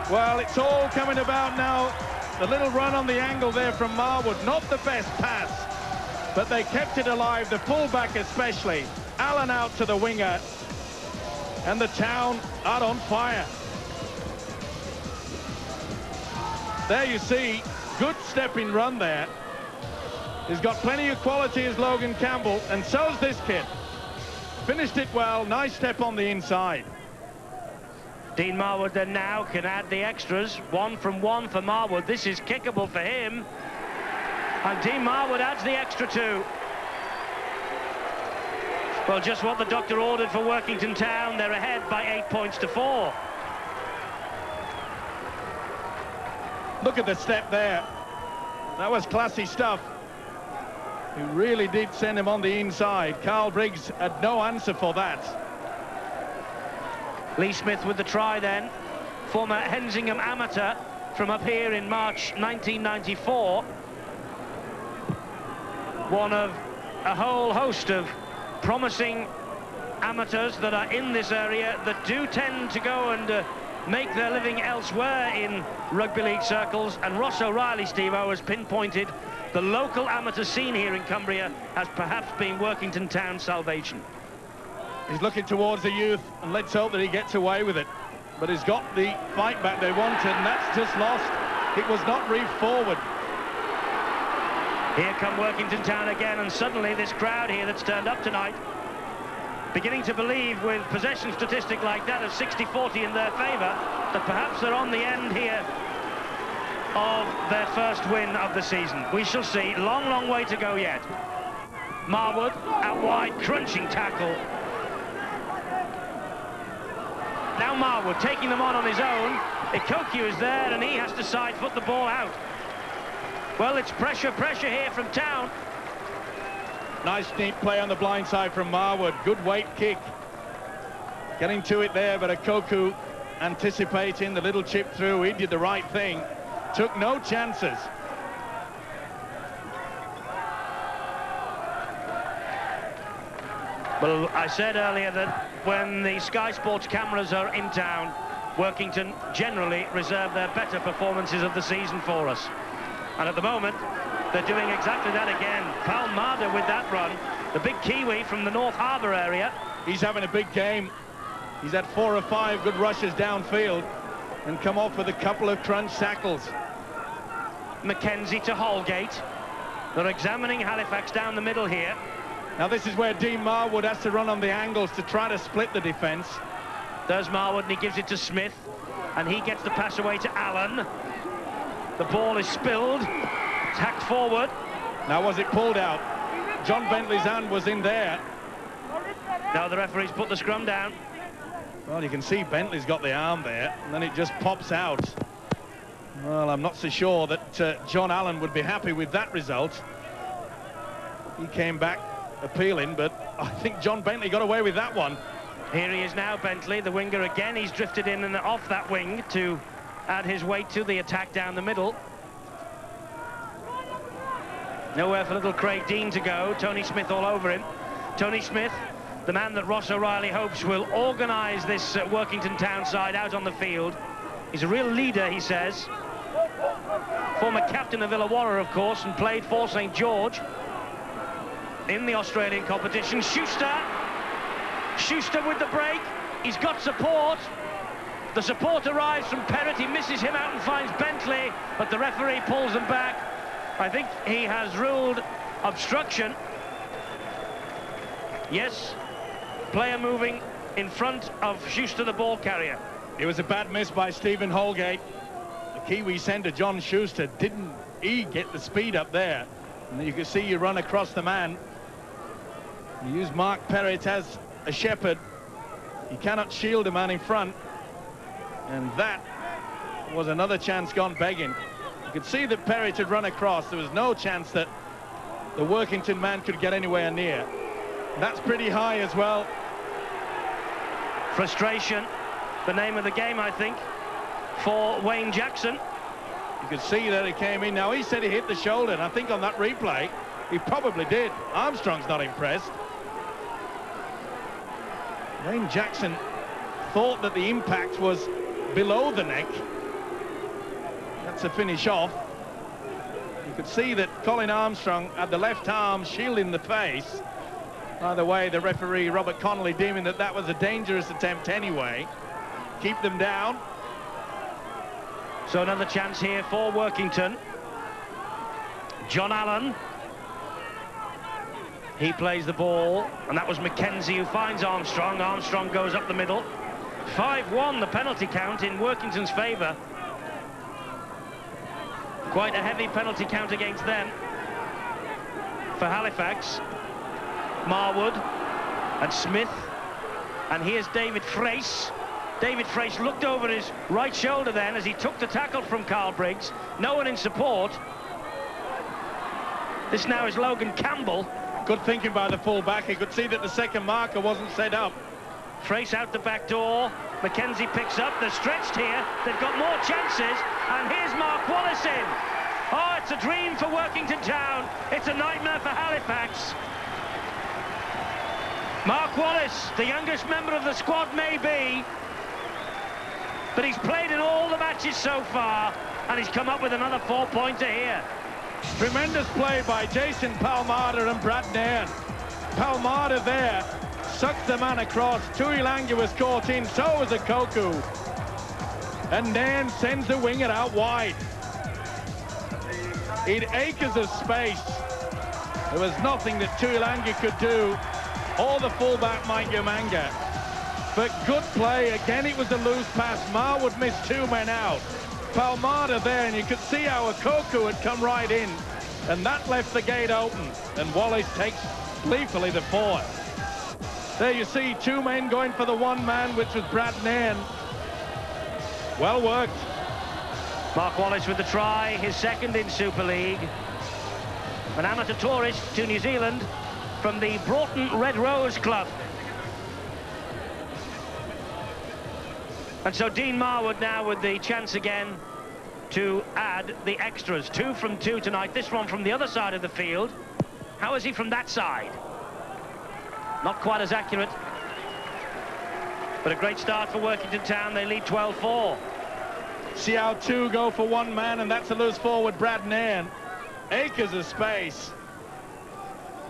Well, it's all coming about now. The little run on the angle there from Marwood, not the best pass, but they kept it alive, the fullback especially. Allen out to the winger, and the town out on fire. There you see, good stepping run there. He's got plenty of quality as Logan Campbell, and so's this kid. Finished it well, nice step on the inside. Dean Marwood then now can add the extras. 1 from 1 for Marwood. This is kickable for him. And Dean Marwood adds the extra 2. Well, just what the doctor ordered for Workington Town. They're ahead by 8 points to 4. Look at the step there. That was classy stuff. He really did send him on the inside. Carl Briggs had no answer for that. Lee Smith with the try then. Former Hensingham amateur from up here in March 1994. One of a whole host of promising amateurs that are in this area that do tend to go and make their living elsewhere in rugby league circles. And Ross O'Reilly, Steve-O, has pinpointed the local amateur scene here in Cumbria as perhaps being Workington Town's salvation. He's looking towards the youth, and let's hope that he gets away with it. But he's got the fight back they wanted, and that's just lost. It was not reefed forward. Here come Workington Town again, and suddenly this crowd here that's turned up tonight beginning to believe, with possession statistic like that of 60-40 in their favour, that perhaps they're on the end here of their first win of the season. We shall see. Long, long way to go yet. Marwood out wide, crunching tackle. Now Marwood taking them on his own. Ikoku is there, and he has to side foot the ball out. Well, it's pressure here from Town. Nice neat play on the blind side from Marwood. Good weight kick. Getting to it there, but Ikoku anticipating the little chip through. He did the right thing. Took no chances. Well, I said earlier that when the Sky Sports cameras are in town, Workington generally reserve their better performances of the season for us. And at the moment, they're doing exactly that again. Palmada with that run, the big Kiwi from the North Harbour area. He's having a big game. He's had 4 or 5 good rushes downfield and come off with a couple of crunch tackles. Mackenzie to Holgate. They're examining Halifax down the middle here. Now this is where Dean Marwood has to run on the angles to try to split the defence. There's Marwood, and he gives it to Smith, and he gets the pass away to Allen. The ball is spilled, tacked forward. Now was it pulled out? John Bentley's hand was in there. Now the referee's put the scrum down. Well, you can see Bentley's got the arm there, and then it just pops out. Well, I'm not so sure that John Allen would be happy with that result. He came back appealing, but I think John Bentley got away with that one. Here he is now, Bentley, the winger again. He's drifted in and off that wing to add his weight to the attack down the middle. Nowhere for little Craig Dean to go. Tony Smith all over him. Tony Smith, the man that Ross O'Reilly hopes will organise this Workington Town side out on the field. He's a real leader, he says. Former captain of Illawarra, of course, and played for St. George in the Australian competition. Schuster with the break. He's got support. The support arrives from Perrott. He misses him out and finds Bentley, but the referee pulls them back. I think he has ruled obstruction. Yes, player moving in front of Schuster, the ball carrier. It was a bad miss by Stephen Holgate. The Kiwi centre, John Schuster, didn't he get the speed up there? And you can see you run across the man. You use Mark Perrott as a shepherd. You cannot shield a man in front. And that was another chance gone begging. You could see that Perrott had run across. There was no chance that the Workington man could get anywhere near. That's pretty high as well. Frustration, the name of the game, I think, for Wayne Jackson. You could see that it came in. Now, he said he hit the shoulder, and I think on that replay, he probably did. Armstrong's not impressed. Wayne Jackson thought that the impact was below the neck. That's a finish off. You could see that Colin Armstrong had the left arm shielding the face. By the way, the referee, Robert Connolly, deeming that that was a dangerous attempt anyway. Keep them down. So another chance here for Workington. John Allen. He plays the ball, and that was Mackenzie who finds Armstrong. Armstrong goes up the middle. 5-1, the penalty count in Workington's favour. Quite a heavy penalty count against them. For Halifax, Marwood and Smith. And here's David Frace. David Frace looked over his right shoulder then as he took the tackle from Carl Briggs. No one in support. This now is Logan Campbell. Good thinking by the full-back. He could see that the second marker wasn't set up. Frace out the back door. Mackenzie picks up. They're stretched here. They've got more chances. And here's Mark Wallace in. Oh, it's a dream for Workington Town. It's a nightmare for Halifax. Mark Wallace, the youngest member of the squad maybe, but he's played in all the matches so far, and he's come up with another 4-pointer here. Tremendous play by Jason Palmada and Brad Nairn. Palmada there sucked the man across. Tuilagi was caught in, so was Okoku. And Nairn sends the winger out wide. In acres of space. There was nothing that Tuilagi could do, or the fullback Mike Umanga. But good play. Again, it was a loose pass. Marwood missed 2 men out. Palmada there, and you could see how Okoku had come right in, and that left the gate open, and Wallace takes gleefully the forward. There you see 2 men going for the 1 man, which was Brad Nairn. Well worked. Mark Wallace with the try, his second in Super League. An amateur tourist to New Zealand from the Broughton Red Rose Club. And so Dean Marwood now with the chance again to add the extras. 2 from 2 tonight, this one from the other side of the field. How is he from that side? Not quite as accurate, but a great start for Workington Town. They lead 12-4. See how 2 go for 1 man, and that's a loose forward, Brad Nairn. Acres of space.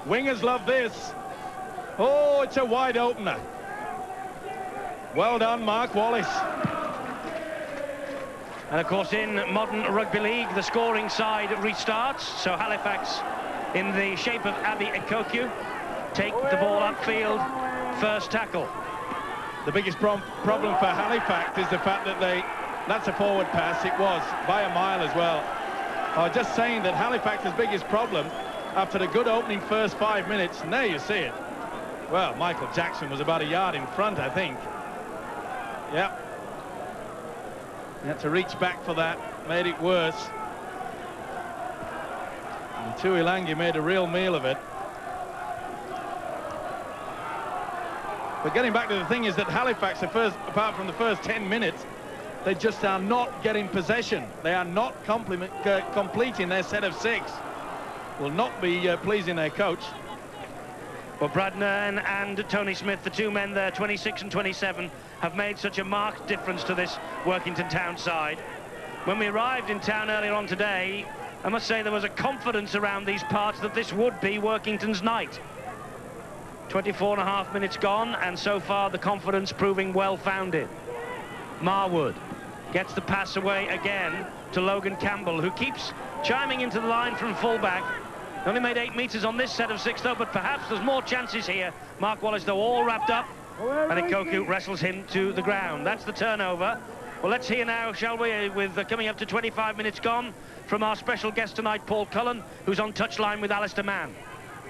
Wingers love this. Oh, it's a wide opener. Well done, Mark Wallace. And of course, in modern rugby league, the scoring side restarts. So Halifax, in the shape of Abi Okoku, take the ball upfield, first tackle. The biggest problem for Halifax is the fact that that's a forward pass. It was, by a mile as well. I was just saying that Halifax's biggest problem, after the good opening first 5 minutes, and there you see it. Well, Michael Jackson was about a yard in front, I think. Yep. He had to reach back for that, made it worse. And Tuilagi made a real meal of it. But getting back to the thing is that Halifax, apart from the first 10 minutes, they just are not getting possession. They are not completing their set of 6. Will not be pleasing their coach. Well, Brad Nairn and Tony Smith, the 2 men there, 26 and 27, have made such a marked difference to this Workington Town side. When we arrived in town earlier on today, I must say there was a confidence around these parts that this would be Workington's night. 24.5 minutes gone, and so far the confidence proving well-founded. Marwood gets the pass away again to Logan Campbell, who keeps chiming into the line from fullback. Only made 8 metres on this set of 6, though, but perhaps there's more chances here. Mark Wallace, though, all wrapped up, and Okoku wrestles him to the ground. That's the turnover. Well, let's hear now, shall we, with coming up to 25 minutes gone, from our special guest tonight, Paul Cullen, who's on touchline with Alistair Mann.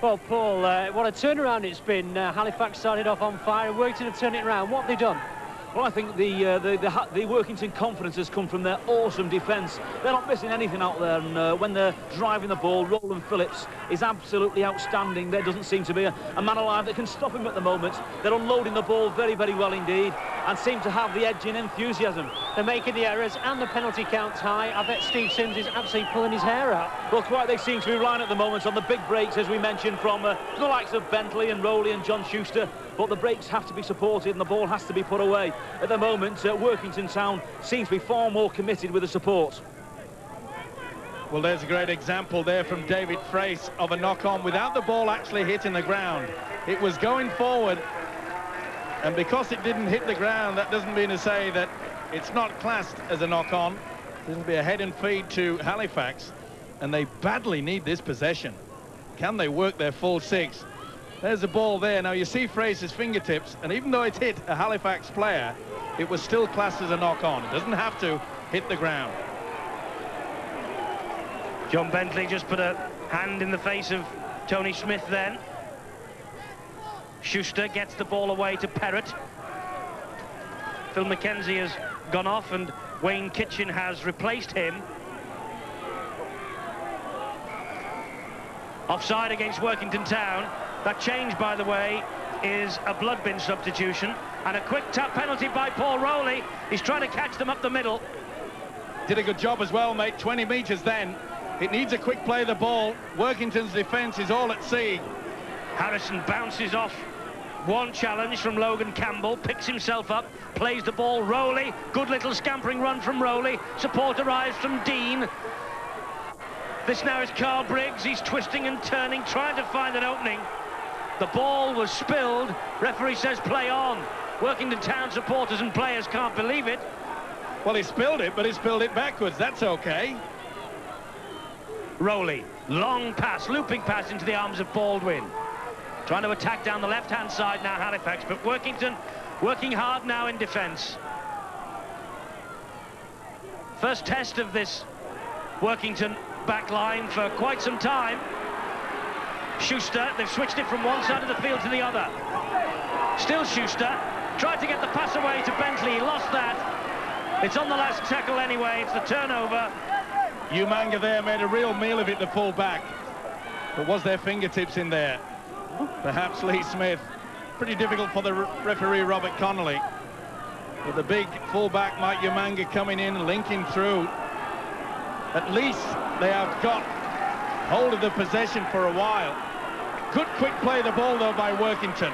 Well, Paul, what a turnaround it's been. Halifax started off on fire, Workington have turned it around. What have they done? Well, I think the Workington confidence has come from their awesome defence. They're not missing anything out there, and when they're driving the ball, Roland Phillips is absolutely outstanding. There doesn't seem to be a man alive that can stop him at the moment. They're unloading the ball very, very well indeed, and seem to have the edge in enthusiasm. They're making the errors, and the penalty count's high. I bet Steve Sims is absolutely pulling his hair out. Well, quite they seem to be relying at the moment on the big breaks, as we mentioned, from the likes of Bentley and Rowley and John Schuster. but the breaks have to be supported and the ball has to be put away. At the moment, Workington Town seems to be far more committed with the support. Well, there's a great example there from David Frace of a knock-on without the ball actually hitting the ground. It was going forward, and because it didn't hit the ground, that doesn't mean to say that it's not classed as a knock-on. It'll be a head and feed to Halifax, and they badly need this possession. Can they work their full 6? There's the ball there. Now you see Frace's fingertips, and even though it hit a Halifax player, it was still classed as a knock-on. It doesn't have to hit the ground. John Bentley just put a hand in the face of Tony Smith then. Schuster gets the ball away to Perrott. Phil McKenzie has gone off and Wayne Kitchen has replaced him. Offside against Workington Town. That change, by the way, is a blood bin substitution, and a quick tap penalty by Paul Rowley. He's trying to catch them up the middle. Did a good job as well, mate. 20 metres then. It needs a quick play of the ball. Workington's defence is all at sea. Harrison bounces off one challenge from Logan Campbell, picks himself up, plays the ball. Rowley, good little scampering run from Rowley. Support arrives from Dean. This now is Carl Briggs. He's twisting and turning, trying to find an opening. The ball was spilled. Referee says play on. Workington Town supporters and players can't believe it. Well, he spilled it, but he spilled it backwards. That's okay. Rowley, long pass, looping pass into the arms of Baldwin. Trying to attack down the left-hand side now, Halifax, but Workington working hard now in defence. First test of this Workington back line for quite some time. Schuster, they've switched it from one side of the field to the other. Still Schuster, tried to get the pass away to Bentley, he lost that. It's on the last tackle anyway, it's the turnover. Umanga there made a real meal of it, the full-back. But was there fingertips in there? Perhaps Lee Smith. Pretty difficult for the referee, Robert Connolly. With the big full-back, Mike Umanga coming in, linking through. At least they have got hold of the possession for a while. Good quick play the ball, though, by Workington.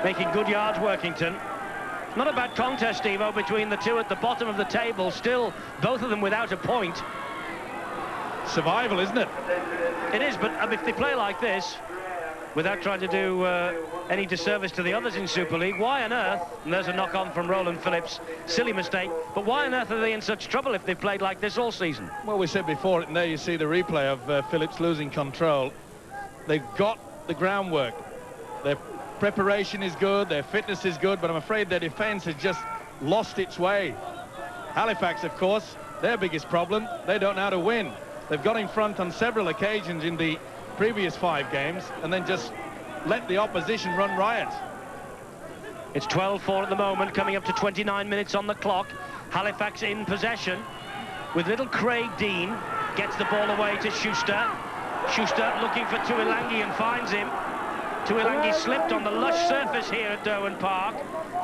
Making good yards, Workington. Not a bad contest, Evo, between the two at the bottom of the table. Still, both of them without a point. Survival, isn't it? It is, but if they play like this, without trying to do any disservice to the others in Super League, why on earth, and there's a knock-on from Roland Phillips, silly mistake, but why on earth are they in such trouble if they played like this all season? Well, we said before, and there you see the replay of Phillips losing control. They've got the groundwork. Their preparation is good, their fitness is good, but I'm afraid their defence has just lost its way. Halifax, of course, their biggest problem, they don't know how to win. They've got in front on several occasions in the previous 5 games and then just let the opposition run riot. It's 12-4 at the moment, coming up to 29 minutes on the clock. Halifax in possession with little Craig Dean. Gets the ball away to Schuster. Schuster looking for Tuilangi and finds him. Tuilangi slipped on the lush surface here at Derwent Park.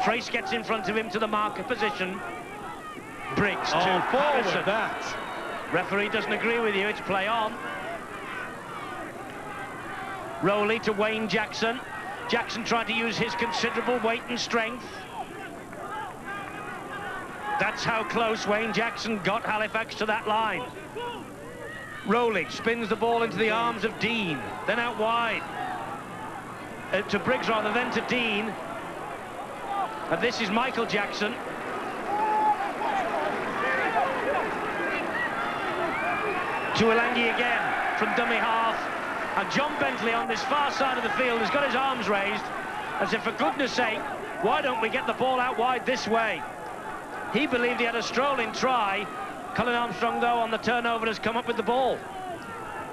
Frace gets in front of him to the marker position. Briggs to Harrison. That. Referee doesn't agree with you, it's play on. Rowley to Wayne Jackson. Jackson tried to use his considerable weight and strength. That's how close Wayne Jackson got Halifax to that line. Rowley spins the ball into the arms of Dean, then out wide. To Briggs rather, then to Dean. And this is Michael Jackson. Tuilangi again from dummy half. And John Bentley on this far side of the field has got his arms raised as if, for goodness sake, why don't we get the ball out wide this way? He believed he had a strolling try. Colin Armstrong, though, on the turnover has come up with the ball.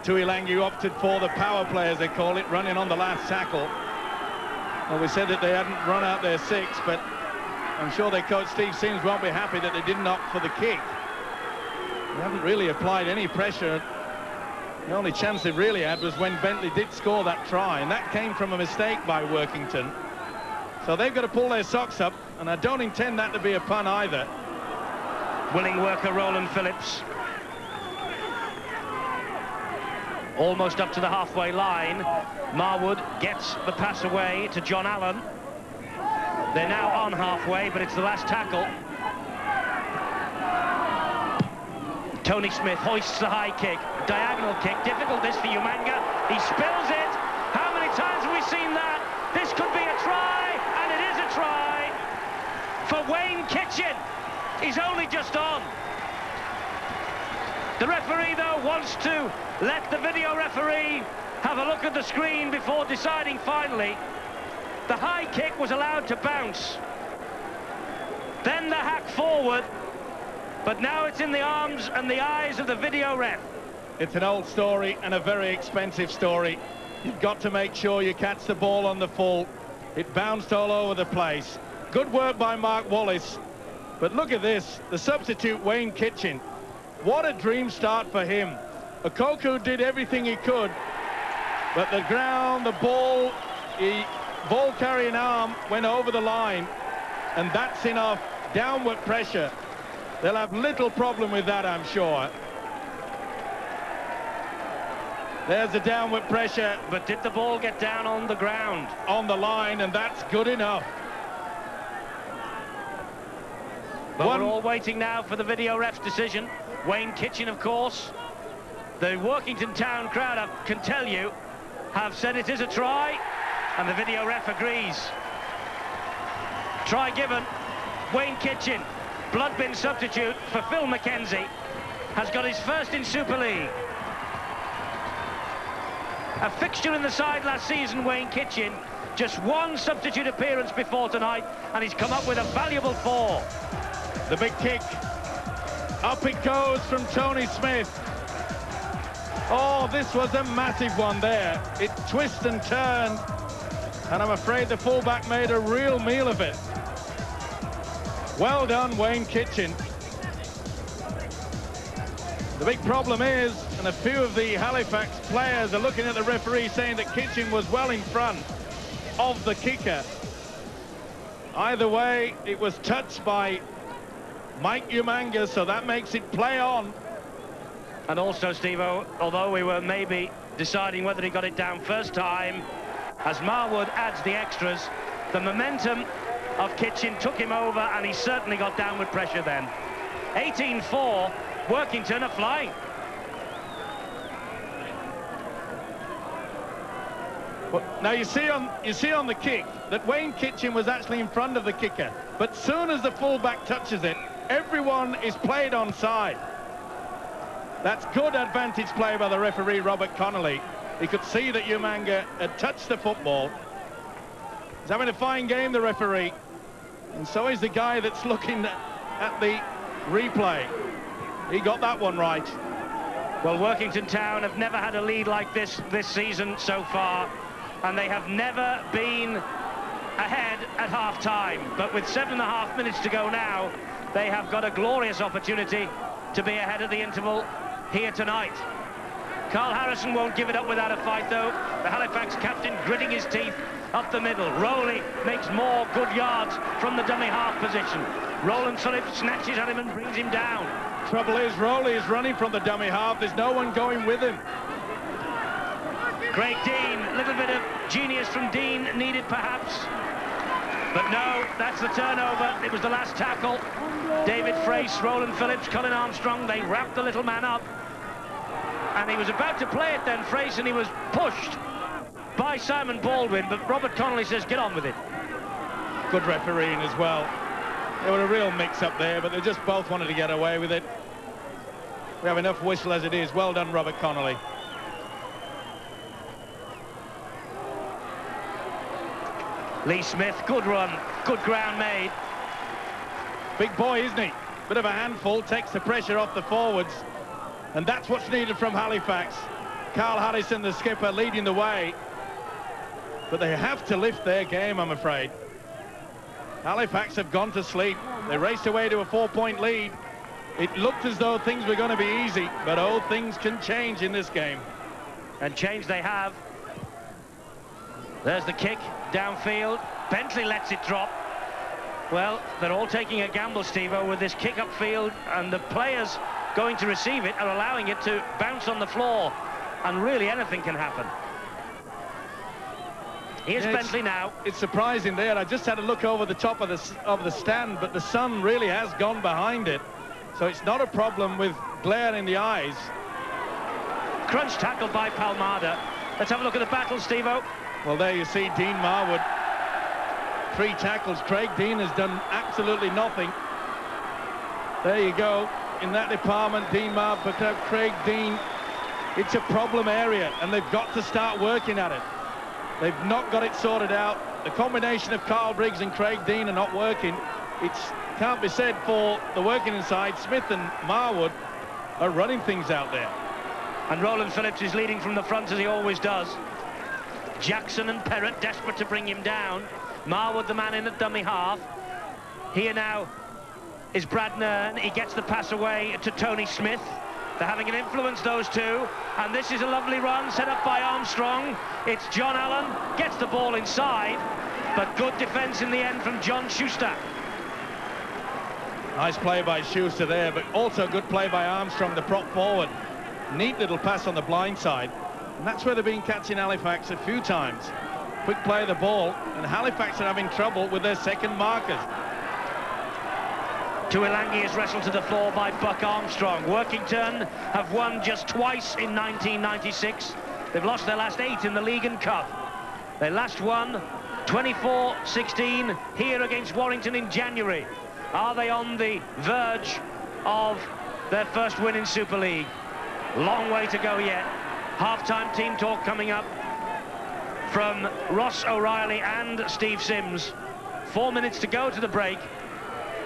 Tuilangi opted for the power play, as they call it, running on the last tackle. Well, we said that they hadn't run out their 6, but I'm sure their coach Steve Sims won't be happy that they didn't opt for the kick. They haven't really applied any pressure. The only chance they really had was when Bentley did score that try, and that came from a mistake by Workington. So they've got to pull their socks up, and I don't intend that to be a pun either. Willing worker Roland Phillips. almost up to the halfway line. Marwood gets the pass away to John Allen. They're now on halfway, but it's the last tackle. Tony Smith hoists the high kick, diagonal kick, difficult this for Umanga. He spills it. How many times have we seen that? This could be a try, and it is a try for Wayne Kitchen. He's only just on. The referee, though, wants to let the video referee have a look at the screen before deciding finally. The high kick was allowed to bounce. Then the hack forward. But now it's in the arms and the eyes of the video ref. It's an old story and a very expensive story. You've got to make sure you catch the ball on the full. It bounced all over the place. Good work by Mark Wallace. But look at this, the substitute Wayne Kitchen. What a dream start for him. Okoku did everything he could, but the ground, the ball, ball carrying arm went over the line, and that's enough downward pressure. They'll have little problem with that, I'm sure. There's the downward pressure. But did the ball get down on the ground? On the line, and that's good enough. But we're all waiting now for the video ref's decision. Wayne Kitchen, of course. The Workington town crowd, I can tell you, have said it is a try, and the video ref agrees. Try given. Wayne Kitchen, blood bin substitute for Phil McKenzie, has got his first in Super League. A fixture in the side last season, Wayne Kitchen. Just one substitute appearance before tonight, and he's come up with a valuable 4. The big kick. Up it goes from Tony Smith. Oh, this was a massive one there. It twisted and turned, and I'm afraid the fullback made a real meal of it. Well done, Wayne Kitchen. The big problem is, and a few of the Halifax players are looking at the referee saying that Kitchen was well in front of the kicker. Either way, it was touched by Mike Umanga, so that makes it play on. And also, Steve-O, although we were maybe deciding whether he got it down first time, as Marwood adds the extras, the momentum of Kitchen took him over, and he certainly got downward pressure then. 18-4, Workington are flying. Well, now you see on the kick that Wayne Kitchen was actually in front of the kicker, but soon as the fullback touches it, everyone is played onside. That's good advantage play by the referee, Robert Connolly. He could see that Umanga had touched the football. He's having a fine game, the referee. And so is the guy that's looking at the replay. He got that one right. Well, Workington Town have never had a lead like this season so far, and they have never been ahead at half-time. But with 7.5 minutes to go now, they have got a glorious opportunity to be ahead of the interval here tonight. Carl Harrison won't give it up without a fight, though. The Halifax captain gritting his teeth up the middle. Rowley makes more good yards from the dummy half position. Roland Phillips snatches at him and brings him down. Trouble is, Rowley is running from the dummy half. There's no one going with him. Craig Dean, a little bit of genius from Dean needed perhaps. But no, that's the turnover. It was the last tackle. David Frace, Roland Phillips, Colin Armstrong, they wrapped the little man up. And he was about to play it then, Frace, and he was pushed by Simon Baldwin, but Robert Connolly says, get on with it. Good refereeing as well. There were a real mix-up there, but they just both wanted to get away with it. We have enough whistle as it is. Well done, Robert Connolly. Lee Smith, good run, good ground made. Big boy, isn't he? Bit of a handful, takes the pressure off the forwards. And that's what's needed from Halifax. Carl Harrison, the skipper, leading the way. But they have to lift their game, I'm afraid. Halifax have gone to sleep. They raced away to a 4-point lead. It looked as though things were going to be easy, but all things can change in this game. And change they have. There's the kick downfield. Bentley lets it drop. Well, they're all taking a gamble, Steve-O, with this kick upfield, and the players going to receive it are allowing it to bounce on the floor. and really anything can happen. Here's Bentley now. It's surprising there. I just had a look over the top of the stand, but the sun really has gone behind it. So it's not a problem with glare in the eyes. Crunch tackle by Palmada. Let's have a look at the battle, Steve-O. Well, there you see Dean Marwood. 3 tackles. Craig Dean has done absolutely nothing. There you go. In that department, Dean Marwood, but Craig Dean, it's a problem area, and they've got to start working at it. They've not got it sorted out. The combination of Carl Briggs and Craig Dean are not working. It can't be said for the Workington side. Smith and Marwood are running things out there. And Roland Phillips is leading from the front, as he always does. Jackson and Perrott desperate to bring him down. Marwood, the man in at dummy half. Here now is Brad Nairn. He gets the pass away to Tony Smith. They're having an influence, those two. And this is a lovely run set up by Armstrong. It's John Allen, gets the ball inside, but good defence in the end from John Schuster. Nice play by Schuster there, but also good play by Armstrong, the prop forward. Neat little pass on the blind side. And that's where they've been catching Halifax a few times. Quick play of the ball, and Halifax are having trouble with their second markers. Tuilangi is wrestled to the floor by Buck Armstrong. Workington have won just twice in 1996. They've lost their last 8 in the league and cup. They last won 24-16 here against Warrington in January. Are they on the verge of their first win in Super League? Long way to go yet. Half-time team talk coming up from Ross O'Reilly and Steve Sims. 4 minutes to go to the break.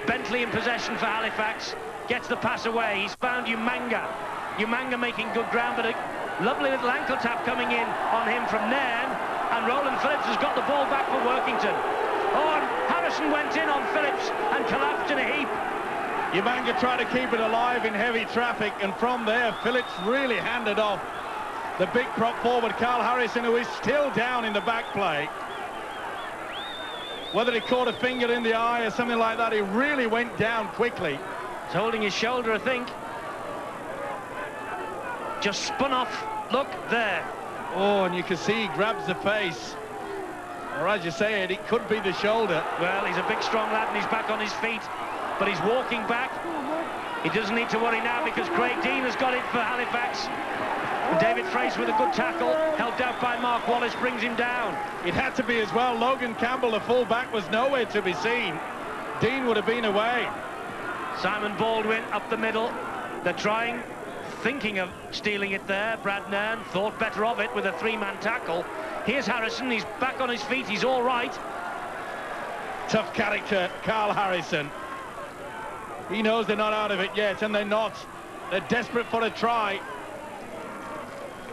Bentley in possession for Halifax, gets the pass away. He's found Umanga. Umanga making good ground, but a lovely little ankle tap coming in on him from Nairn, and Roland Phillips has got the ball back for Workington. Oh, and Harrison went in on Phillips and collapsed in a heap. Umanga tried to keep it alive in heavy traffic, and from there, Phillips really handed off the big prop forward, Carl Harrison, who is still down in the back play. Whether he caught a finger in the eye or something like that, he really went down quickly. He's holding his shoulder, I think. Just spun off. Look there. Oh, and you can see he grabs the face. Or as you say it could be the shoulder. Well, he's a big, strong lad, and he's back on his feet. But he's walking back. He doesn't need to worry now because Craig Dean has got it for Halifax. And David Fraser with a good tackle, helped out by Mark Wallace, brings him down. It had to be as well. Logan Campbell, the full-back, was nowhere to be seen. Dean would have been away. Simon Baldwin up the middle. They're thinking of stealing it there. Brad Nairn thought better of it with a 3-man tackle. Here's Harrison. He's back on his feet. He's all right. Tough character, Carl Harrison. He knows they're not out of it yet, and they're not. They're desperate for a try.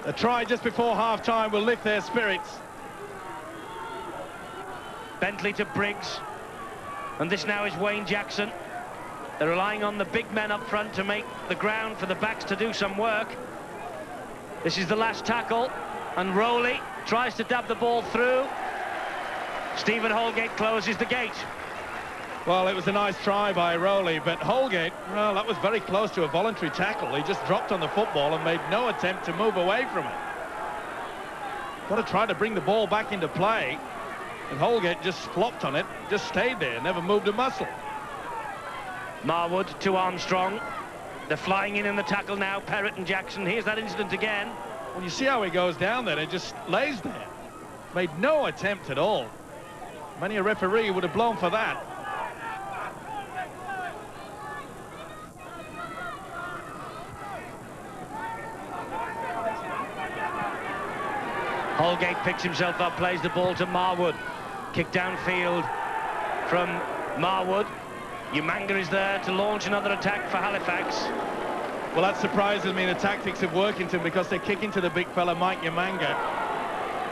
A try just before half-time will lift their spirits. Bentley to Briggs. And this now is Wayne Jackson. They're relying on the big men up front to make the ground for the backs to do some work. This is the last tackle. And Rowley tries to dab the ball through. Stephen Holgate closes the gate. Well, it was a nice try by Rowley, but Holgate, well, that was very close to a voluntary tackle. He just dropped on the football and made no attempt to move away from it. Got to try to bring the ball back into play, and Holgate just flopped on it, just stayed there, never moved a muscle. Marwood to Armstrong. They're flying in the tackle now, Perrott and Jackson. Here's that incident again. Well, you see how he goes down there and just lays there. Made no attempt at all. Many a referee would have blown for that. Holgate picks himself up, plays the ball to Marwood. Kick downfield from Marwood. Umanga is there to launch another attack for Halifax. Well, that surprises me, the tactics of Workington, because they're kicking to the big fella, Mike Umanga.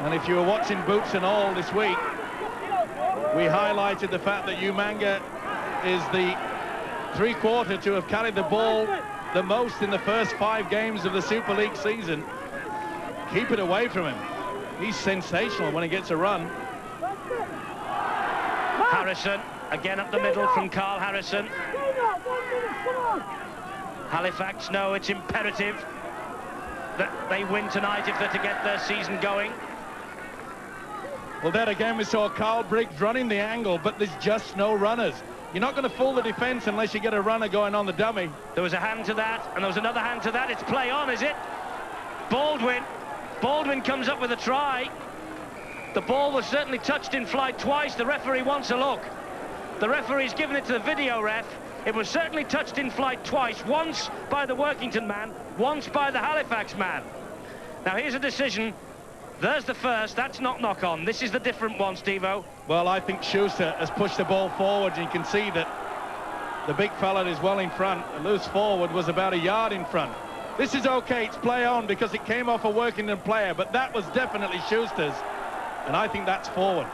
And if you were watching Boots and All this week, we highlighted the fact that Umanga is the three-quarter to have carried the ball the most in the first 5 games of the Super League season. Keep it away from him. He's sensational when he gets a run. Harrison, again up the middle from Carl Harrison. Halifax, no, it's imperative that they win tonight if they're to get their season going. Well, there again we saw Carl Briggs running the angle, but there's just no runners. You're not going to fool the defence unless you get a runner going on the dummy. There was a hand to that, and there was another hand to that. It's play on, is it? Baldwin. Baldwin comes up with a try. The ball was certainly touched in flight twice. The referee wants a look. The referee's given it to the video ref. It was certainly touched in flight twice, once by the Workington man, once by the Halifax man. Now here's a decision. There's the first. That's not knock-on. This is the different one, Steve-O. Well, I think Schuster has pushed the ball forward, and you can see that the big fella is well in front. A loose forward was about a yard in front. This is okay. It's play on because it came off a Workington player, but that was definitely Schuster's, and I think that's forward.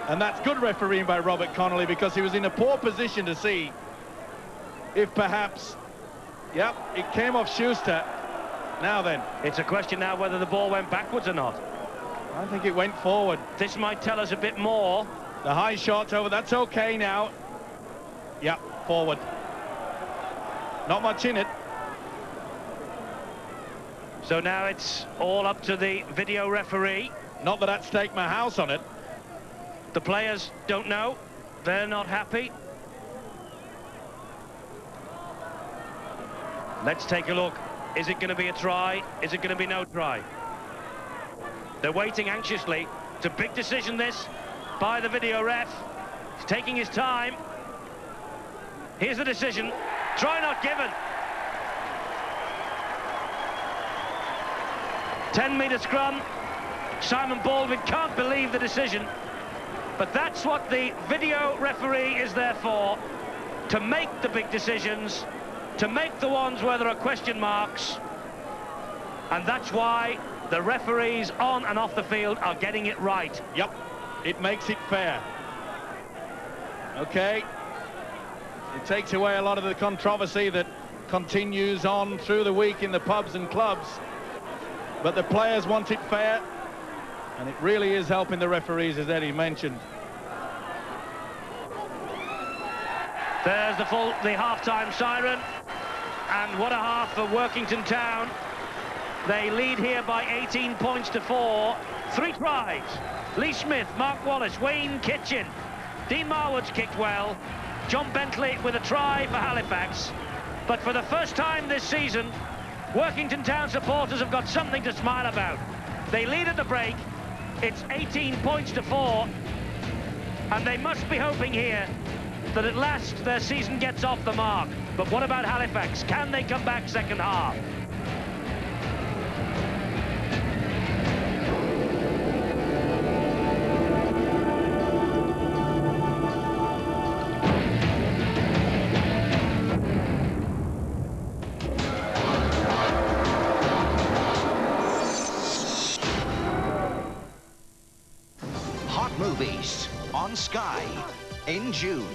And that's good refereeing by Robert Connolly, because he was in a poor position to see if perhaps, yep, it came off Schuster. Now then, it's a question now whether the ball went backwards or not. I think it went forward. This might tell us a bit more. The high shot over, that's okay now. Yep, forward. Not much in it. So now it's all up to the video referee. Not that I'd stake my house on it. The players don't know. They're not happy. Let's take a look. Is it going to be a try? Is it going to be no try? They're waiting anxiously. It's a big decision, this, by the video ref. He's taking his time. Here's the decision. Try not given. 10-metre scrum. Simon Baldwin can't believe the decision. But that's what the video referee is there for, to make the big decisions, to make the ones where there are question marks. And that's why the referees on and off the field are getting it right. Yep, it makes it fair. Okay. It takes away a lot of the controversy that continues on through the week in the pubs and clubs. But the players want it fair. And it really is helping the referees, as Eddie mentioned. There's the half-time siren. And what a half for Workington Town. They lead here by 18 points to 4. 3 tries. Lee Smith, Mark Wallace, Wayne Kitchen. Dean Marwood's kicked well. John Bentley with a try for Halifax. But for the first time this season, Workington Town supporters have got something to smile about. They lead at the break. It's 18 points to 4, and they must be hoping here that at last their season gets off the mark. But what about Halifax? Can they come back second half? Movies on Sky in June.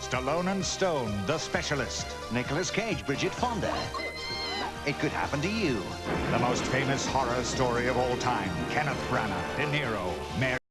Stallone and Stone, The Specialist. Nicolas Cage, Bridget Fonda. It could happen to you. The most famous horror story of all time. Kenneth Branagh, De Niro, Mary